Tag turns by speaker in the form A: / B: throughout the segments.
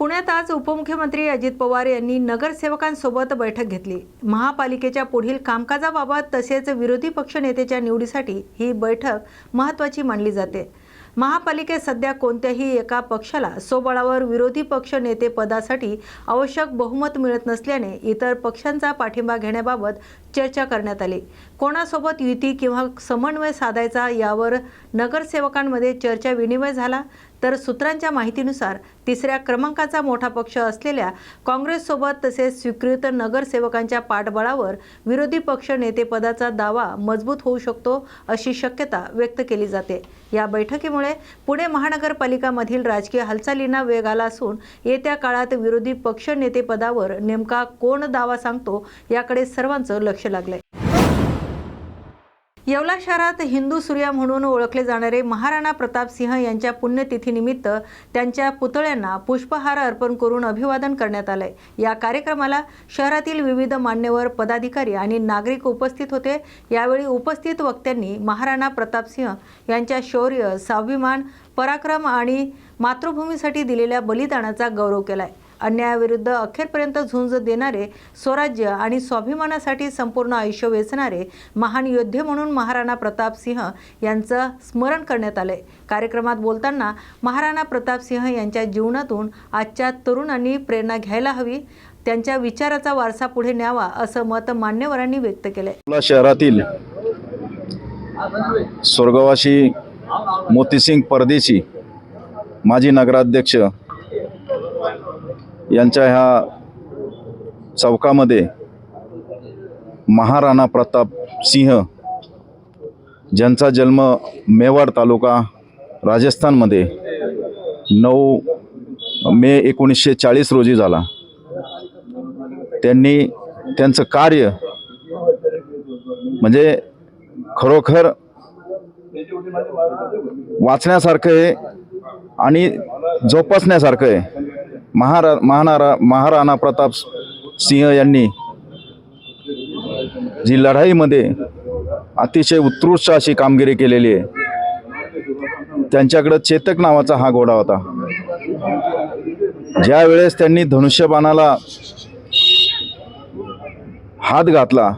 A: पुण्यात आज उपमुख्यमंत्री अजित पवार यांनी नगरसेवकांसोबत बैठक घेतली। महापालिकेच्या पुढील कामकाजाबाबत तसेच विरोधी पक्षनेत्याच्या निवडीसाठी ही बैठक महत्त्वाची मानली जाते। महापालिकेत सध्या कोणत्याही एका पक्षाला सोबळावर विरोधी पक्ष नेते पदासाठी आवश्यक बहुमत मिळत नसल्याने इतर पक्षांचा पाठिंबा घेण्याबाबत चर्चा करण्यात आली। कोणासोबत युती किंवा समन्वय साधायचा यावर नगरसेवकांमध्ये चर्चा विनिमय झाला। तर सूत्रांच्या माहितीनुसार तिसऱ्या क्रमांकाचा मोठा पक्ष असलेल्या काँग्रेससोबत तसेच स्वीकृत नगरसेवकांच्या पाठबळावर विरोधी पक्ष नेतेपदाचा दावा मजबूत होऊ शकतो अशी शक्यता व्यक्त केली जाते। या बैठकीमुळे पुणे महानगरपालिकामधील राजकीय हालचालींना वेग आला असून येत्या काळात विरोधी पक्ष नेतेपदावर नेमका कोण दावा सांगतो याकडे सर्वांचं लक्ष लागलंय। येवला शहरात हिंदू सूर्य म्हणून ओळखले जाणारे महाराणा प्रताप सिंह यांच्या पुण्यतिथीनिमित्त त्यांच्या पुतळ्यांना पुष्पहार अर्पण करून अभिवादन करण्यात आले। या कार्यक्रमाला शहरातील विविध मान्यवर पदाधिकारी आणि नागरिक उपस्थित होते। यावेळी उपस्थित वक्त्यांनी महाराणा प्रताप सिंह यांच्या शौर्य, स्वाभिमान, पराक्रम आणि मातृभूमीसाठी दिलेल्या बलिदानाचा गौरव केलाय। अन्यायाविरुद्ध अखेरपर्यंत झुंज देणारे, स्वराज्य आणि स्वाभिमानासाठी संपूर्ण आयुष्य वेचणारे महान योद्धे म्हणून महाराणा प्रताप सिंह यांचं स्मरण करण्यात आले। कार्यक्रमात बोलताना महाराणा प्रताप सिंह यांच्या जीवनातून आजच्या तरुणांनी प्रेरणा घ्यायला हवी, त्यांच्या विचाराचा वारसा पुढे न्यावा असं मत मान्यवरांनी व्यक्त केले।
B: शहरातील स्वर्गवासी मोतीसिंग परदेशी माजी नगराध्यक्ष यांच्या ह्या चौकामध्ये महाराणा प्रताप सिंह ज्यांचा जन्म मेवाड तालुका राजस्थानमध्ये 9 मे 1940 रोजी झाला। त्यांनी त्यांचं कार्य म्हणजे खरोखर वाचण्यासारखं आहे आणि जोपासण्यासारखं आहे। महाराणा प्रताप सिंह यांनी जी लढाईमध्ये अतिशय उत्कृष्ट अशी कामगिरी केलेली आहे। त्यांच्याकडे चेतक नावाचा हा घोडा होता। ज्या वेळेस त्यांनी धनुष्यबाणाला हात घातला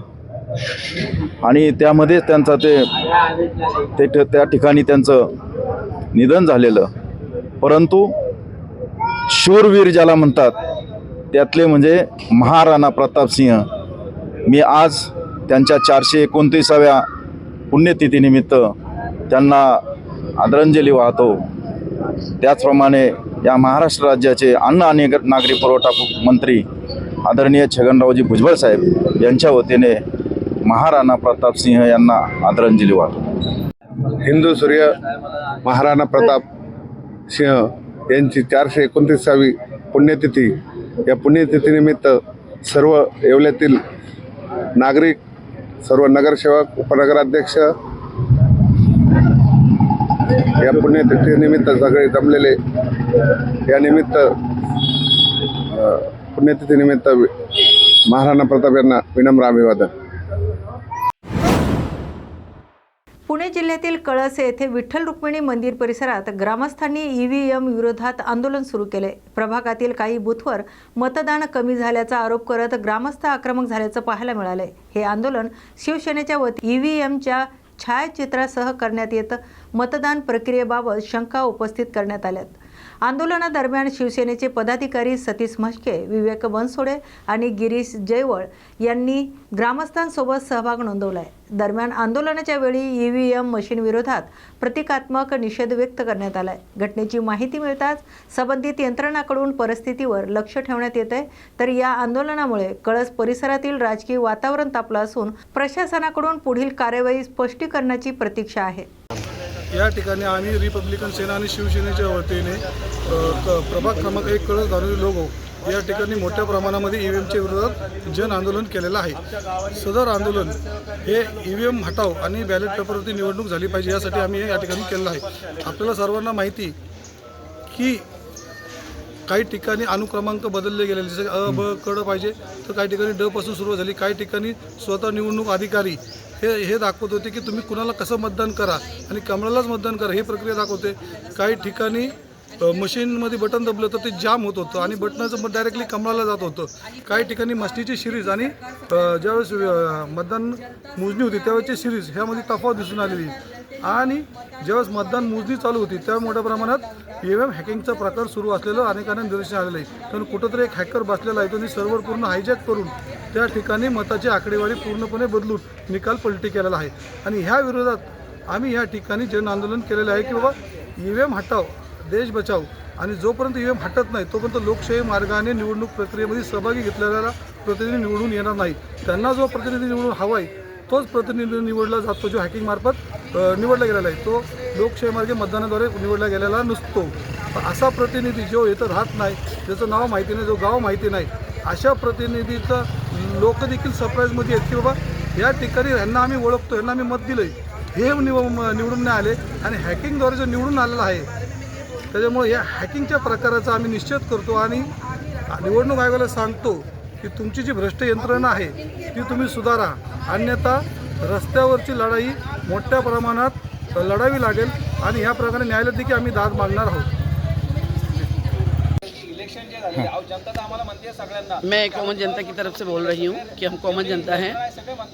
B: आणि त्यामध्ये त्यांचा त्या ठिकाणी त्यांचं निधन झालेलं, परंतु शूरवीर ज्याला म्हणतात त्यातले म्हणजे महाराणा प्रताप सिंह। मी आज त्यांच्या 429व्या पुण्यतिथीनिमित्त त्यांना आदरांजली वाहतो। त्याचप्रमाणे या महाराष्ट्र राज्याचे अन्न आणि नागरी पुरवठा मंत्री आदरणीय छगनरावजी भुजबळ साहेब यांच्या वतीने महाराणा प्रताप सिंह यांना आदरांजली वाहतो।
C: हिंदू सूर्य महाराणा प्रताप सिंह यांची 429वी पुण्यतिथी, या पुण्यतिथीनिमित्त सर्व येवल्यातील नागरिक, सर्व नगरसेवक, उपनगराध्यक्ष या पुण्यतिथीनिमित्त सगळे जमलेले, या निमित्त पुण्यतिथीनिमित्त महाराणा प्रताप यांना विनम्र अभिवादन।
A: पुणे जिल्ह्यातील कळस येथे विठ्ठल रुक्मिणी मंदिर परिसरात ग्रामस्थांनी ईव्हीएम विरोधात आंदोलन सुरू केले। प्रभागातील काही बूथवर मतदान कमी झाल्याचा आरोप करत ग्रामस्थ आक्रमक झाल्याचं पाहायला मिळाले। हे आंदोलन शिवसेनेच्या वतीने ईव्हीएमच्या छायाचित्रासह करण्यात येत मतदान प्रक्रियेबाबत शंका उपस्थित करण्यात आल्यात। आंदोलनादरम्यान शिवसेनेचे पदाधिकारी सतीश म्हस्के, विवेक बनसोडे आणि गिरीश जयवळ यांनी ग्रामस्थांसोबत सहभाग नोंदवलाय। दरम्यान आंदोलनाच्या वेळी ईव्हीएम मशीन विरोधात प्रतिकात्मक निषेध व्यक्त करण्यात आलाय। घटनेची माहिती मिळताच संबंधित यंत्रणांकडून परिस्थितीवर लक्ष ठेवण्यात येते। तर या आंदोलनामुळे कळस परिसरातील राजकीय वातावरण तापलं असून प्रशासनाकडून पुढील कार्यवाही स्पष्टीकरणाची प्रतीक्षा आहे।
D: या ठिकाणी आम्ही रिपब्लिकन सेना आणि शिवसेनेच्या वतीने प्रभाग क्रमांक 1 कळस धारूरी लोगो या ठिकाणी मोठ्या प्रमाणामध्ये ईव्हीएमच्या विरोधात जन आंदोलन केलेलं आहे। सदर आंदोलन हे ईव्हीएम हटाव आणि बॅलेट पेपरवरती निवडणूक झाली पाहिजे यासाठी आम्ही या ठिकाणी केलेलं आहे। आपल्याला सर्वांना माहिती की काही ठिकाणी अनुक्रमांक बदलले गेलेले, जसे अ ब क पाहिजे तर काही ठिकाणी ड पासून सुरुवात झाली। काही ठिकाणी स्वतः निवडणूक अधिकारी हे दाखवत होते की तुम्ही कुणाला कसं मतदान करा आणि कमळालाच मतदान करा, ही प्रक्रिया दाखवते। काही ठिकाणी मशीनमध्ये बटन दबलं तर ते जाम होत होतं आणि बटनाचं डायरेक्टली कमळाला जात होतं. काही ठिकाणी मशीनीची सिरीज आणि ज्यावेळेस मतदान मोजणी होती त्यावेळेसची सिरीज ह्यामध्ये तफावत दिसून आलेली. आणि ज्यावेळेस मतदान मोजणी चालू होती त्या मोठ्या प्रमाणात EVM हॅकिंगचा प्रकार सुरू असलेलं अनेकांना निदर्शनास आलेलं आहे. कारण कुठंतरी एक हॅकर बसलेला आहे, त्यांनी सर्व्हर पूर्ण हायजॅक करून त्या ठिकाणी मताची आकडेवारी पूर्णपणे बदलून निकाल पलटी केलेला आहे. आणि ह्या विरोधात आम्ही या ठिकाणी जन आंदोलन केलेलं आहे की बाबा EVM हटाव, देश बचाव. आणि जोपर्यंत EVM हटत नाही तोपर्यंत लोकशाही मार्गाने निवडणूक प्रक्रियेमध्ये सहभागी घेतलेला प्रतिनिधी निवडून येणार नाही. त्यांना जो प्रतिनिधी निवडून हवा आहे तोच प्रतिनिधी निवडला जातो, जो हॅकिंगमार्फत निवडला गेलेला आहे. तो लोकशाही मार्गे मतदानाद्वारे निवडला गेलेला नसतो. असा प्रतिनिधी जो इथं राहत नाही, ज्याचं नाव माहिती नाही, जो गाव माहिती नाही, अशा प्रतिनिधीचं लोक देखील सरप्राईजमध्ये आहेत की बाबा या ठिकाणी ह्यांना आम्ही ओळखतो, ह्यांना आम्ही मत दिलं आहे, हे निवडून नाही आले आणि हॅकिंगद्वारे जो निवडून आलेला आहे. त्याच्यामुळे या हॅकिंगच्या प्रकाराचा आम्ही निश्चित करतो आणि निवडणूक आयोगाला सांगतो की तुमची जी भ्रष्ट यंत्रणा आहे ती तुम्ही सुधारा, अन्यथा रस्त्यावरची लढाई मोठ्या प्रमाणात लढावी लागेल आणि ह्या प्रकारे न्यायालयात देखील आम्ही दाद मागणार आहोत.
E: मैं कॉमन जनता की तरफ से बोल रही हूँ कि हम कॉमन जनता हैं.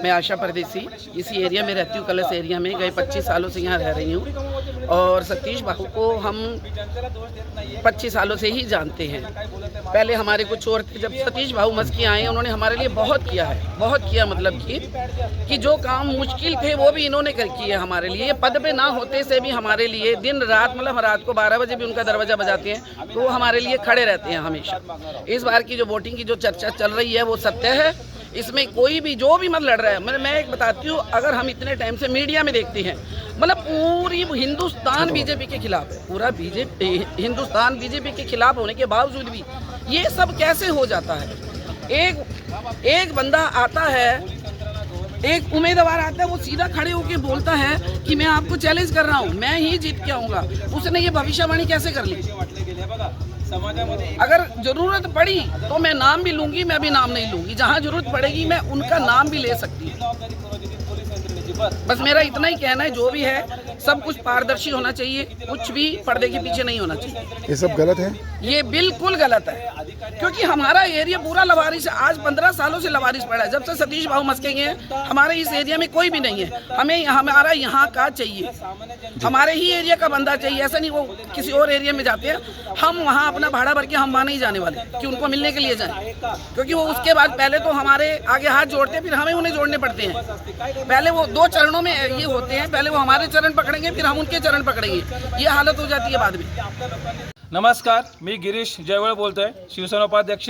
E: मैं आशा परदेसी इसी एरिया में रहती हूँ, कलश एरिया में. गए 25 सालों से यहाँ रह रही हूँ और सतीश बाबू को हम 25 सालों से ही जानते हैं. पहले हमारे कुछ और थे, जब सतीश बाबू मस्की आए उन्होंने हमारे लिए बहुत किया है, बहुत किया. मतलब कि जो काम मुश्किल थे वो भी इन्होंने कर किए हमारे लिए. पद पे ना होते से भी हमारे लिए दिन रात, मतलब रात को 12 बजे भी उनका दरवाज़ा बजाते हैं तो वो हमारे लिए खड़े रहते हैं हमेशा. इस बार की जो वोटिंग की जो चर्चा चल रही है वो सत्य है. इसमें कोई भी जो भी मत लड़ रहा है, मैं एक बताती हूँ, अगर हम इतने टाइम से मीडिया में देखते हैं, मतलब पूरी हिंदुस्तान बीजेपी के खिलाफ है, पूरा हिंदुस्तान बीजेपी के खिलाफ होने के बावजूद भी ये सब कैसे हो जाता है. एक बंदा आता है, एक उम्मीदवार आता है, वो सीधा खड़े होकर बोलता है कि मैं आपको चैलेंज कर रहा हूँ, मैं ही जीत के आऊँगा. उसने ये भविष्यवाणी कैसे कर ली. अगर जरूरत पड़ी तो मैं नाम भी लूंगी, मैं भी नाम नहीं लूंगी. जहां जरूरत पड़ेगी मैं उनका नाम भी ले सकती हूँ. बस मेरा इतना ही कहना है, जो भी है सब कुछ पारदर्शी होना चाहिए, कुछ भी पर्दे के पीछे नहीं होना चाहिए.
C: ये सब गलत है.
E: ये बिल्कुल गलत है क्योंकि हमारा एरिया पूरा लवारिश, आज 15 सालों से लवारिश पड़ा है. जब से सतीश बाबू मस्के गए हैं हमारे इस एरिया में कोई भी नहीं है. हमारा यहाँ का चाहिए, हमारे ही एरिया का बंदा चाहिए. ऐसा नहीं वो किसी और एरिया में जाते हैं, हम वहाँ अपना भाड़ा भर के हम वहाँ नहीं जाने वाले कि उनको मिलने के लिए जाएं, क्योंकि वो उसके बाद पहले तो हमारे आगे हाथ जोड़ते हैं, फिर हमें उन्हें जोड़ने पड़ते हैं. पहले वो 2 चरणों में ये होते हैं, पहले वो हमारे चरण पकड़ेंगे फिर हम उनके चरण पकड़ेंगे. ये हालत हो जाती है बाद में.
F: नमस्कार, मी गिरीश जयवळ बोलतोय, शिवसेना उपाध्यक्ष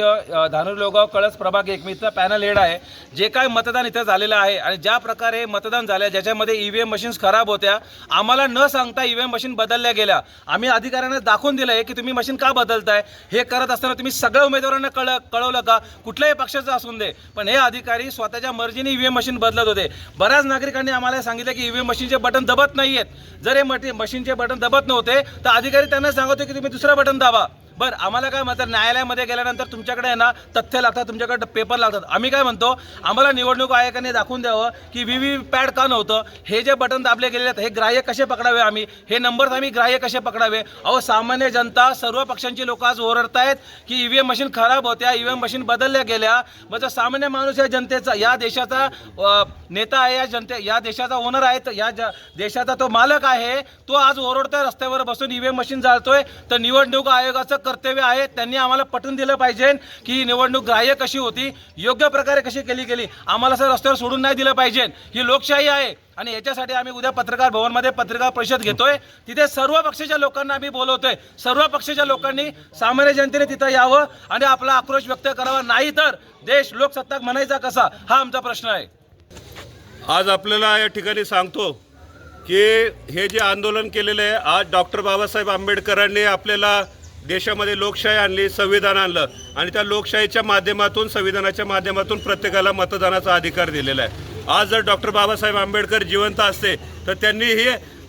F: धानोरी लोगाव कळस प्रभाग 1 मित्र पॅनल हेड आहे. जे काय मतदान इथं झालेलं आहे आणि ज्या प्रकारे मतदान झालं, ज्याच्यामध्ये EVM मशीन्स खराब होत्या, आम्हाला न सांगता EVM मशीन बदलल्या गेल्या. आम्ही अधिकाऱ्यांना दाखवून दिलं आहे की तुम्ही मशीन का बदलताय. हे करत असताना तुम्ही सगळ्या उमेदवारांना कळवलं का, कुठल्याही पक्षाचं असून दे, पण हे अधिकारी स्वतःच्या मर्जीने EVM मशीन बदलत होते. बऱ्याच नागरिकांनी आम्हाला सांगितलं की EVM मशीनचे बटन दबत नाहीयेत. जर हे मशीनचे बटन दबत नव्हते तर अधिकारी त्यांना सांगत होते की तुम्ही दुसरं बटन दाबा. बरं, आम्हाला काय म्हणतात, न्यायालयामध्ये गेल्यानंतर तुमच्याकडे आहे ना तथ्य लागतात, तुमच्याकडे पेपर लागतात. आम्ही काय म्हणतो, आम्हाला निवडणूक आयोगाने दाखवून द्यावं की VVPAT का नव्हतं, हे जे बटन दाबले गेले आहेत हे ग्राह्य कसे पकडावे, आम्ही हे नंबर्स आम्ही ग्राह्य कसे पकडावे. अहो, सामान्य जनता, सर्व पक्षांची लोक आज ओरडतायत की EVM मशीन खराब होत्या, EVM मशीन बदलल्या गेल्या. म्हणजे सामान्य माणूस या जनतेचा, या देशाचा नेता आहे, या देशाचा ओनर आहे, या देशाचा तो मालक आहे, तो आज ओरडतोय रस्त्यावर बसून EVM मशीन जाळतोय. तर निवडणूक आयोगाचं कर्तव्य आहे, त्यांनी आम्हाला पटवून दिलं पाहिजे की निवडणूक ग्राह्य कशी होती, योग्य प्रकारे कशी केली गेली. आम्हाला असं रस्त्यावर सोडून नाही दिलं पाहिजे. ही लोकशाही आहे आणि याच्यासाठी आम्ही उद्या पत्रकार भवनमध्ये पत्रकार परिषद घेतोय. तिथे सर्व पक्षाच्या लोकांना आम्ही बोलवतोय. सर्व पक्षाच्या लोकांनी, सामान्य जनतेने तिथं यावं आणि आपला आक्रोश व्यक्त करावा. नाही तर देश लोकसत्ताक म्हणायचा कसा, हा आमचा प्रश्न आहे.
G: आज आपल्याला या ठिकाणी सांगतो की हे जे आंदोलन केलेलं आहे, आज डॉक्टर बाबासाहेब आंबेडकरांनी आपल्याला देशामध्ये लोकशाही आणली, संविधान आणलं आणि त्या लोकशाहीच्या माध्यमातून, संविधानाच्या माध्यमातून प्रत्येकाला मतदानाचा अधिकार दिलेला आहे. आज जर डॉक्टर बाबासाहेब आंबेडकर जिवंत असते तर त्यांनी ही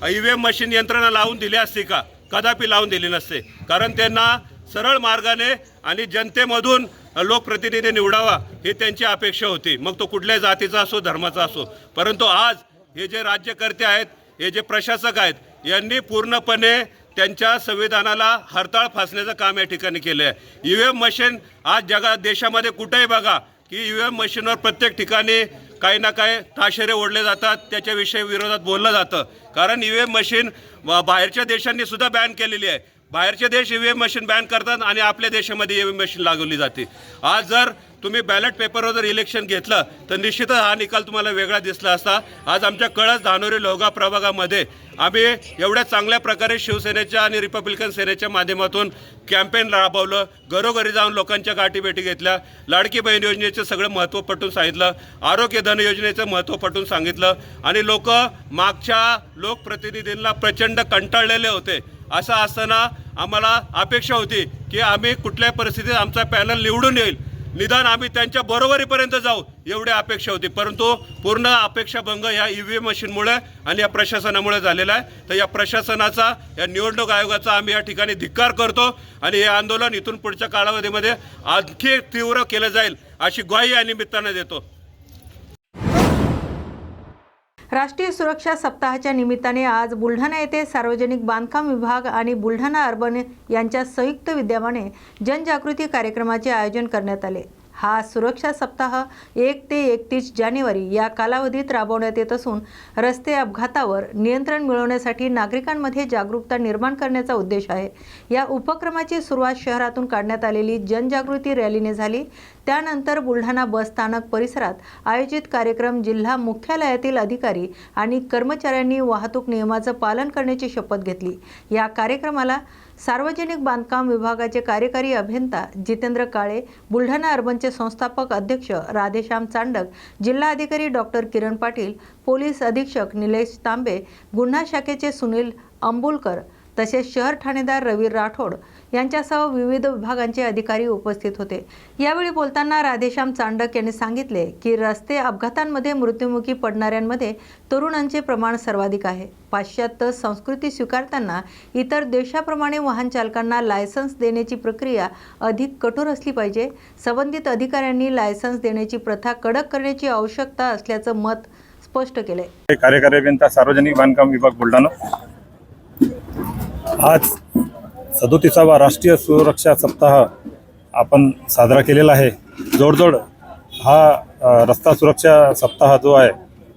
G: EVM मशीन यंत्रणा लावून दिली असती का? कदापि लावून दिली नसते. कारण त्यांना सरळ मार्गाने आणि जनतेमधून लोकप्रतिनिधी निवडावा ही त्यांची अपेक्षा होती, मग तो कुठल्याही जातीचा असो, धर्माचा असो. परंतु आज हे जे राज्यकर्ते आहेत, हे जे प्रशासक आहेत, यांनी पूर्णपणे त्यांच्या संविधानाला हरताळ फासण्याचं काम या ठिकाणी केलं आहे. EVM मशीन आज जगात देशामध्ये कुठेही बघा की EVM मशीनवर प्रत्येक ठिकाणी काही ना काही ताशेरे ओढले जातात, त्याच्याविषयी विरोधात बोललं जातं. कारण EVM मशीन बाहेरच्या देशांनी सुद्धा बॅन केलेली आहे. बाहेरचे देश EVM मशीन बॅन करतात आणि आपल्या देशामध्ये EVM मशीन लागवली जाते. आज जर तुम्ही बॅलेट पेपरवर जर इलेक्शन घेतलं तर निश्चितच हा निकाल तुम्हाला वेगळा दिसला असता. आज आमच्या कळस, धानोरी, लोहगाव प्रभागामध्ये आम्ही एवढ्या चांगल्या प्रकारे शिवसेनेच्या आणि रिपब्लिकन सेनेच्या माध्यमातून कॅम्पेन राबवलं, घरोघरी जाऊन लोकांच्या गाठीभेटी घेतल्या, लाडकी बहीण योजनेचं सगळं महत्त्व पटवून सांगितलं, आरोग्य धन योजनेचं महत्त्व पटवून सांगितलं आणि लोक मागच्या लोकप्रतिनिधींना प्रचंड कंटाळलेले होते. असं असताना आम्हाला अपेक्षा होती की आम्ही कुठल्याही परिस्थितीत आमचा पॅनल निवडून येईल, निदान आम्ही त्यांच्या बरोबरीपर्यंत जाऊ एवढी अपेक्षा होती. परंतु पूर्ण अपेक्षाभंग ह्या EVM मशीनमुळे आणि या प्रशासनामुळे झालेला आहे. तर या प्रशासनाचा, या निवडणूक आयोगाचा आम्ही या ठिकाणी धिक्कार करतो आणि हे आंदोलन इथून पुढच्या कालावधीमध्ये आणखी तीव्र केलं जाईल अशी ग्वाही या निमित्तानं देतो.
A: राष्ट्रीय सुरक्षा सप्ताहाच्या निमित्ताने आज बुलढाणा येथे सार्वजनिक बांधकाम विभाग आणि बुलढाणा अर्बन यांच्या संयुक्त विद्यमाने जनजागृती कार्यक्रमाचे आयोजन करण्यात आले. हा सुरक्षा सप्ताह 1 ते 31 जानेवारी या कालावधीत राबवण्यात येत असून रस्ते अपघातावर नियंत्रण मिळवण्यासाठी नागरिकांमध्ये जागरूकता निर्माण करण्याचा उद्देश आहे. या उपक्रमाची सुरुवात शहरातून काढण्यात आलेली जनजागृती रॅलीने झाली. त्यानंतर बुलढाणा बस स्थानक परिसरात आयोजित कार्यक्रम जिल्हा मुख्यालयातील अधिकारी आणि कर्मचाऱ्यांनी वाहतूक नियमाचं पालन करण्याची शपथ घेतली. या कार्यक्रमाला सार्वजनिक बांधकाम विभागाचे कार्यकारी अभियंता जितेंद्र काळे, बुलढाणा अर्बनचे संस्थापक अध्यक्ष राधेश्याम चांडक, जिल्हा अधिकारी डॉक्टर किरण पाटील, पोलीस अधीक्षक निलेश तांबे, गुन्हा शाखेचे सुनील अंबुलकर तसेच शहर ठाणेदार रवी राठोड यांच्यासह विविध विभागांचे अधिकारी उपस्थित होते. यावेळी बोलताना राधेश्याम चांडक यांनी सांगितले की रस्ते अपघातांमध्ये मृत्युमुखी पडणाऱ्यांमध्ये तरुणांचे प्रमाण सर्वाधिक आहे. पाश्चात्य संस्कृती स्वीकारताना इतर देशाप्रमाणे वाहन चालकांना लायसन्स देण्याची प्रक्रिया अधिक कठोर असली पाहिजे. संबंधित अधिकाऱ्यांनी लायसन्स देण्याची प्रथा कडक करण्याची आवश्यकता असल्याचं मत स्पष्ट केले.
H: कार्यकारी अभियंता सार्वजनिक बांधकाम विभाग बुलढाणा आज 37वा राष्ट्रीय सुरक्षा सप्ताह आपण साजरा केलेला आहे. जोडजोड हा रस्ता सुरक्षा सप्ताह जो आहे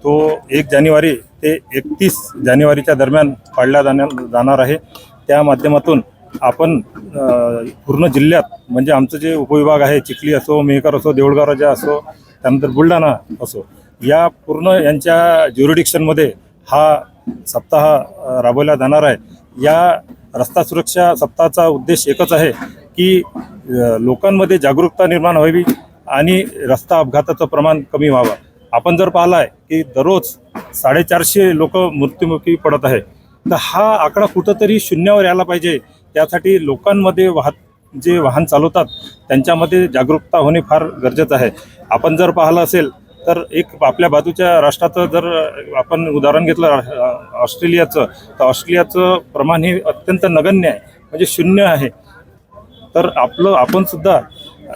H: तो 1 जानेवारी ते 31 जानेवारीच्या दरम्यान पाळला जाणार आहे. त्या माध्यमातून आपण पूर्ण जिल्ह्यात म्हणजे आमचं जे उपविभाग आहे, चिखली असो, मेहकर असो, देऊळगाव राजा असो, त्यानंतर बुलढाणा असो, या पूर्ण यांच्या ज्युरिडिक्शनमध्ये हा सप्ताह राबवला जाणार आहे. या रस्ता सुरक्षा सप्ताहाचा उद्देश एकच आहे की लोकांमध्ये जागरूकता निर्माण व्हावी आणि रस्ता अपघाताचं प्रमाण कमी व्हावं. आपण जर पाहिलं आहे की दररोज 450 लोक मृत्युमुखी पडत आहे, तर हा आकडा कुठंतरी शून्यावर यायला पाहिजे. त्यासाठी लोकांमध्ये जे वाहन चालवतात त्यांच्यामध्ये जागरूकता होणे फार गरजेचं आहे. आपण जर पाहिलं असेल तर एक आपल्या बाजूच्या राष्ट्राचं जर आपण उदाहरण घेतलं ऑस्ट्रेलियाचं, तर ऑस्ट्रेलियाचं प्रमाण हे अत्यंत नगण्य आहे, म्हणजे 0 आहे. तर आपण सुद्धा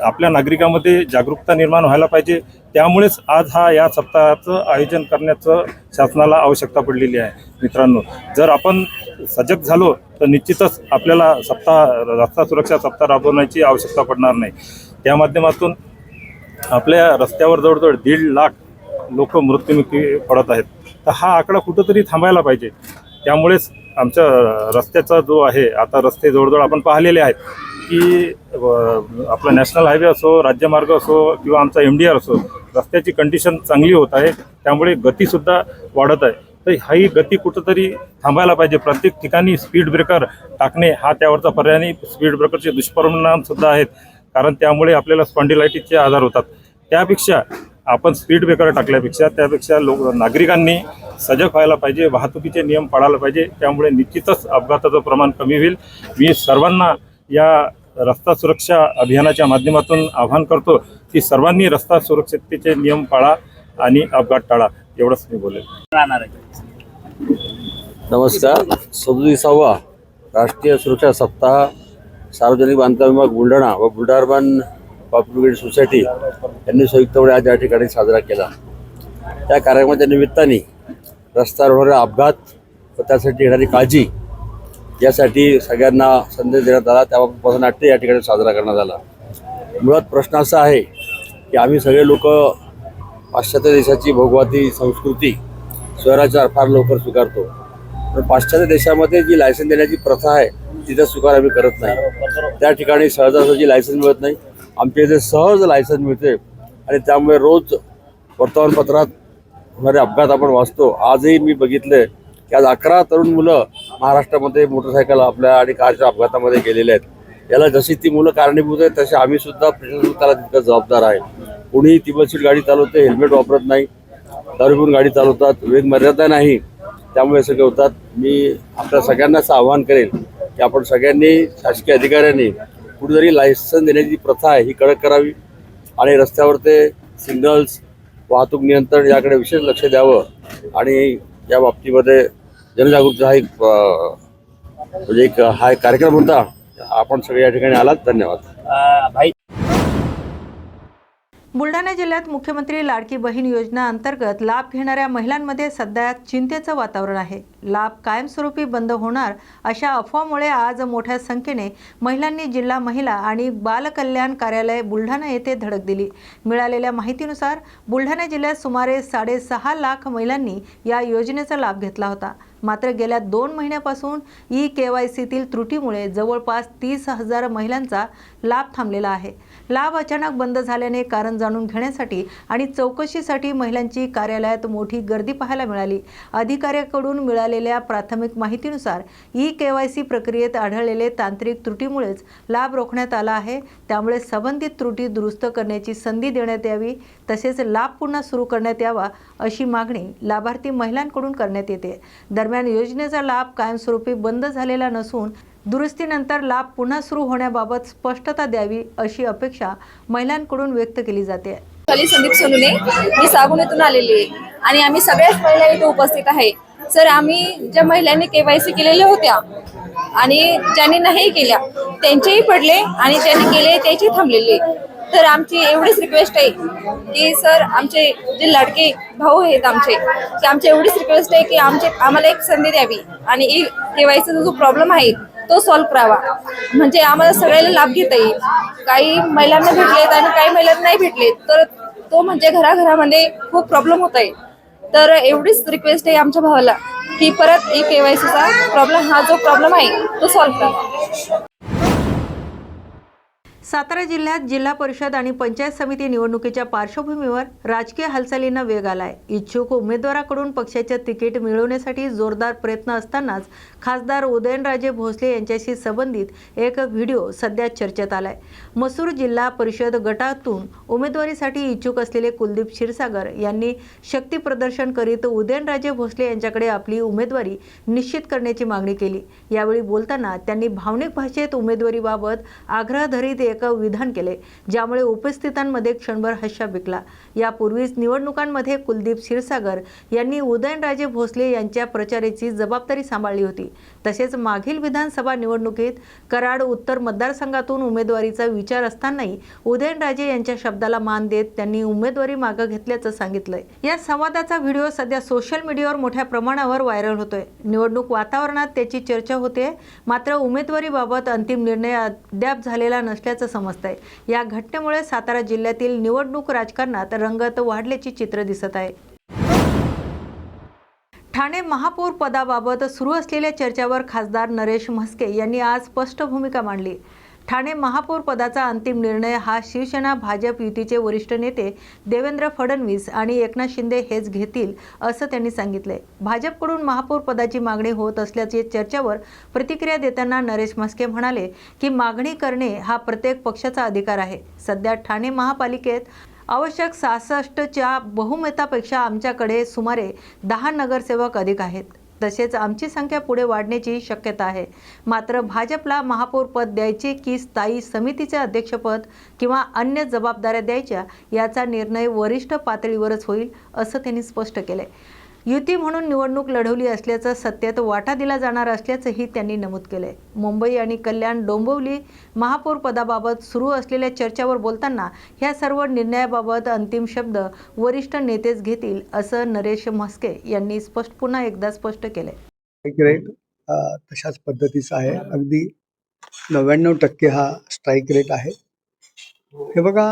H: आपल्या नागरिकांमध्ये जागरूकता निर्माण व्हायला पाहिजे. त्यामुळेच आज या सप्ताहाचं आयोजन करण्याचं शासनाला आवश्यकता पडलेली आहे. मित्रांनो, जर आपण सजग झालो तर निश्चितच आपल्याला रस्ता सुरक्षा सप्ताह राबवण्याची आवश्यकता पडणार नाही. त्या माध्यमातून आपल्या रस्त्यावर जवळजवळ 1.5 लाख लोक मृत्युमुखी पडत आहेत. तर हा आकडा कुठंतरी थांबायला पाहिजे. त्यामुळेच आमच्या रस्त्याचा जो आहे, आता रस्ते जवळजवळ आपण पाहिलेले आहेत की आपला नॅशनल हायवे असो, राज्यमार्ग असो किंवा आमचा MDR असो, रस्त्याची कंडिशन चांगली होत आहे. त्यामुळे गतीसुद्धा वाढत आहे. तर ही गती कुठंतरी थांबायला पाहिजे. प्रत्येक ठिकाणी स्पीड ब्रेकर टाकणे हा त्यावरचा पर्याय नाही. स्पीड ब्रेकरचे दुष्परिणामसुद्धा आहेत, कारण त्यामुळे आपल्याला स्पॉन्डिलायटिसचे आजार होतात. त्यापेक्षा आपण स्पीड ब्रेकर टाकल्यापेक्षा नागरिकांनी सजग व्हायला पाहिजे, वाहतुकीचे नियम पाळायला पाहिजे. त्यामुळे निश्चितच अपघाताचं प्रमाण कमी होईल. मी सर्वांना या रस्ता सुरक्षा अभियानाच्या माध्यमातून आवाहन करतो की सर्वांनी रस्ता सुरक्षिततेचे नियम पाळा आणि अपघात टाळा. एवढंच मी बोलेल.
I: नमस्कार. 37वा राष्ट्रीय सुरक्षा सप्ताह सार्वजनिक बांधकाम विभाग बुलढाणा व बुलढाणा अर्बन पॉप्युलर सोसायटी यांनी संयुक्तपणे आज या ठिकाणी साजरा केला. त्या कार्यक्रमाच्या निमित्ताने रस्त्यावर होणारे अपघात व त्यासाठी घेणारी काळजी यासाठी सगळ्यांना संदेश देण्यात आला. त्याबाबत पथनाट्य या ठिकाणी साजरा करण्यात आला. मुळात प्रश्न असा आहे की आम्ही सगळे लोक पाश्चात्य देशाची भोगवादी संस्कृती स्वराज्य फार लवकर स्वीकारतो. पण पाश्चात्य देशामध्ये जी लायसन देण्याची प्रथा आहे तिचा स्वीकार आम्ही करत नाही. त्या ठिकाणी सहजासहजी लायसन मिळत नाही. आमच्या इथे सहज लायसन मिळते आणि त्यामुळे रोज वर्तमानपत्रात होणारे अपघात आपण वाचतो. आजही मी बघितले की आज 11 तरुण मुलं महाराष्ट्रामध्ये मोटरसायकल आपल्या आणि कारच्या अपघातामध्ये गेलेले आहेत. याला जशी ती मुलं कारणीभूत आहेत तसे आम्ही सुद्धा प्रशासन त्याला तितकं जबाबदार आहे. कोणी तिबलशीर गाडी चालवते, हेल्मेट वापरत नाही, दारू पिऊन गाडी चालवतात, वेग मर्यादा नाही, त्यामुळे सगळे होतात. मी आपल्या सगळ्यांना असं आवाहन करेल की आपण सगळ्यांनी शासकीय अधिकाऱ्यांनी कुठेतरी लायसन देण्याची जी प्रथा आहे ही कडक करावी आणि रस्त्यावर ते सिग्नल्स, वाहतूक नियंत्रण याकडे विशेष लक्ष द्यावं आणि या बाबतीमध्ये जनजागृतीचा हा एक कार्यक्रम होता. आपण सगळे या ठिकाणी आलात. धन्यवाद.
A: बुलढाणा जिल्ह्यात मुख्यमंत्री लाडकी बहीण योजना अंतर्गत लाभ घेणाऱ्या महिलांमध्ये सध्या चिंतेचं वातावरण आहे. लाभ कायमस्वरूपी बंद होणार अशा अफवामुळे आज मोठ्या संख्येने महिलांनी जिल्हा महिला आणि बाल कल्याण कार्यालय बुलढाणा येथे धडक दिली. मिळालेल्या माहितीनुसार बुलढाणा जिल्ह्यात सुमारे 6.5 लाख महिलांनी या योजनेचा लाभ घेतला होता. मात्र गेल्या 2 महिन्यापासून KYCतील त्रुटीमुळे जवळपास 30,000 महिलांचा लाभ थांबलेला आहे. लाभ अचानक बंद झाल्याने कारण जाणून घेण्यासाठी आणि चौकशीसाठी महिलांची कार्यालयात मोठी गर्दी पाहायला मिळाली. अधिकाऱ्याकडून मिळालेल्या प्राथमिक माहितीनुसार KYC प्रक्रियेत आढळलेले तांत्रिक त्रुटीमुळेच लाभ रोखण्यात आला आहे. त्यामुळे संबंधित त्रुटी दुरुस्त करण्याची संधी देण्यात यावी, तसेच लाभ पुन्हा सुरू करण्यात यावा अशी मागणी लाभार्थी महिलांकडून करण्यात येते. दरम्यान योजनेचा लाभ कायमस्वरूपी बंद झालेला नसून दुरुस्तीनंतर लाभ पुन्हा सुरू होण्याबाबत स्पष्टता द्यावी अशी अपेक्षा महिलांकडून व्यक्त केली जाते.
J: संदीप सोनुले, मी सागुनेतून आलेली आहे आणि आम्ही सगळ्याच महिला इथे उपस्थित आहे. सर, आम्ही ज्या महिलांनी KYC केलेल्या होत्या आणि ज्यांनी नाही केल्या त्यांचेही पडले आणि ज्यांनी केले त्याचे थांबलेले. तर आमची एवढीच रिक्वेस्ट आहे की सर, आमचे जे लाडके भाऊ आहेत आमची एवढीच रिक्वेस्ट आहे की आम्हाला एक संधी द्यावी आणि KYCचा जो प्रॉब्लेम आहे तो सॉल्व्ह करावा, म्हणजे आम्हाला सगळ्याला लाभ घेता येईल. काही महिलांना भेटलेत आणि काही महिलांना नाही भेटलेत, तर तो म्हणजे घराघरामध्ये खूप प्रॉब्लेम होत आहे. तर एवढीच रिक्वेस्ट आहे आमच्या भावाला की परत KYCचा प्रॉब्लेम, हा जो प्रॉब्लेम आहे तो सॉल्व्ह करावा.
A: सातारा जिल्ह्यात जिल्हा परिषद आणि पंचायत समिती निवडणुकीच्या पार्श्वभूमीवर राजकीय हालचालींना वेग आलाय. इच्छुक उमेदवाराकडून पक्षाचे तिकीट मिळवण्यासाठी जोरदार प्रयत्न असतानाच खासदार उदयनराजे भोसले यांच्याशी संबंधित एक व्हिडिओ सध्या चर्चेत आलाय. मसूर जिल्हा परिषद गटातून उमेदवारीसाठी इच्छुक असलेले कुलदीप क्षीरसागर यांनी शक्ती प्रदर्शन करीत उदयनराजे भोसले यांच्याकडे आपली उमेदवारी निश्चित करण्याची मागणी केली. यावेळी बोलताना त्यांनी भावनिक भाषेत उमेदवारीबाबत आग्रह धरीत एक विधान केले, ज्यामुळे उपस्थितांमध्ये क्षणभर हर्ष पिकला. यापूर्वीच निवडणुकांमध्ये कुलदीप क्षीरसागर यांनी उदयनराजे भोसले यांच्या प्रचाराची जबाबदारी सांभाळली होती. तसेच मागील विधानसभा निवडणुकीत कराड उत्तर मतदारसंघातून उमेदवारीचा विचार असतानाही उदयनराजे यांच्या शब्दाला मान देत त्यांनी उमेदवारी मागे घेतल्याचं सांगितलंय. या संवादाचा व्हिडिओ सध्या सोशल मीडियावर मोठ्या प्रमाणावर व्हायरल होतोय. निवडणूक वातावरणात त्याची चर्चा होते, मात्र उमेदवारीबाबत अंतिम निर्णय अद्याप झालेला नसल्याचं समजतंय. या घटनेमुळे सातारा जिल्ह्यातील निवडणूक राजकारणात रंगत वाढल्याची चित्र दिसत आहे. ठाणे महापौर पदाबाबत सुरू असलेल्या चर्चेवर खासदार नरेश म्हस्के यांनी आज स्पष्ट भूमिका मांडली. ठाणे महापौर पदाचा अंतिम निर्णय हा शिवसेना भाजप युतीचे वरिष्ठ नेते देवेंद्र फडणवीस आणि एकनाथ शिंदे हेच घेतील असं त्यांनी सांगितले. भाजपकडून महापौर पदाची मागणी होत असल्याच्या चर्चेवर प्रतिक्रिया देताना नरेश म्हस्के म्हणाले की मागणी करणे हा प्रत्येक पक्षाचा अधिकार आहे. सध्या ठाणे महापालिकेत आवश्यक 66च्या बहुमतापेक्षा आमच्याकडे सुमारे 10 नगरसेवक अधिक आहेत. तसेच आमची संख्या पुढे वाढण्याची शक्यता आहे. मात्र भाजपला महापौर पद द्यायचे की स्थायी समितीचे अध्यक्षपद किंवा अन्य जबाबदाऱ्या द्यायच्या याचा निर्णय वरिष्ठ पातळीवरच होईल असं त्यांनी स्पष्ट केले. युती म्हणून निवडणूक लढवली असल्याचं सत्तेत वाटा दिला जाणार असल्याचंही त्यांनी नमूद केले. मुंबई आणि कल्याण डोंबिवली महापौर पदाबाबत सुरू असलेल्या चर्चेवर बोलताना ह्या सर्व निर्णयाबाबत अंतिम शब्द वरिष्ठ नेतेच घेतील असं नरेश म्हस्के यांनी पुन्हा एकदा स्पष्ट केले.
K: तशाच पद्धतीचा आहे. अगदी 99% हा स्ट्राईक रेट आहे. हे बघा,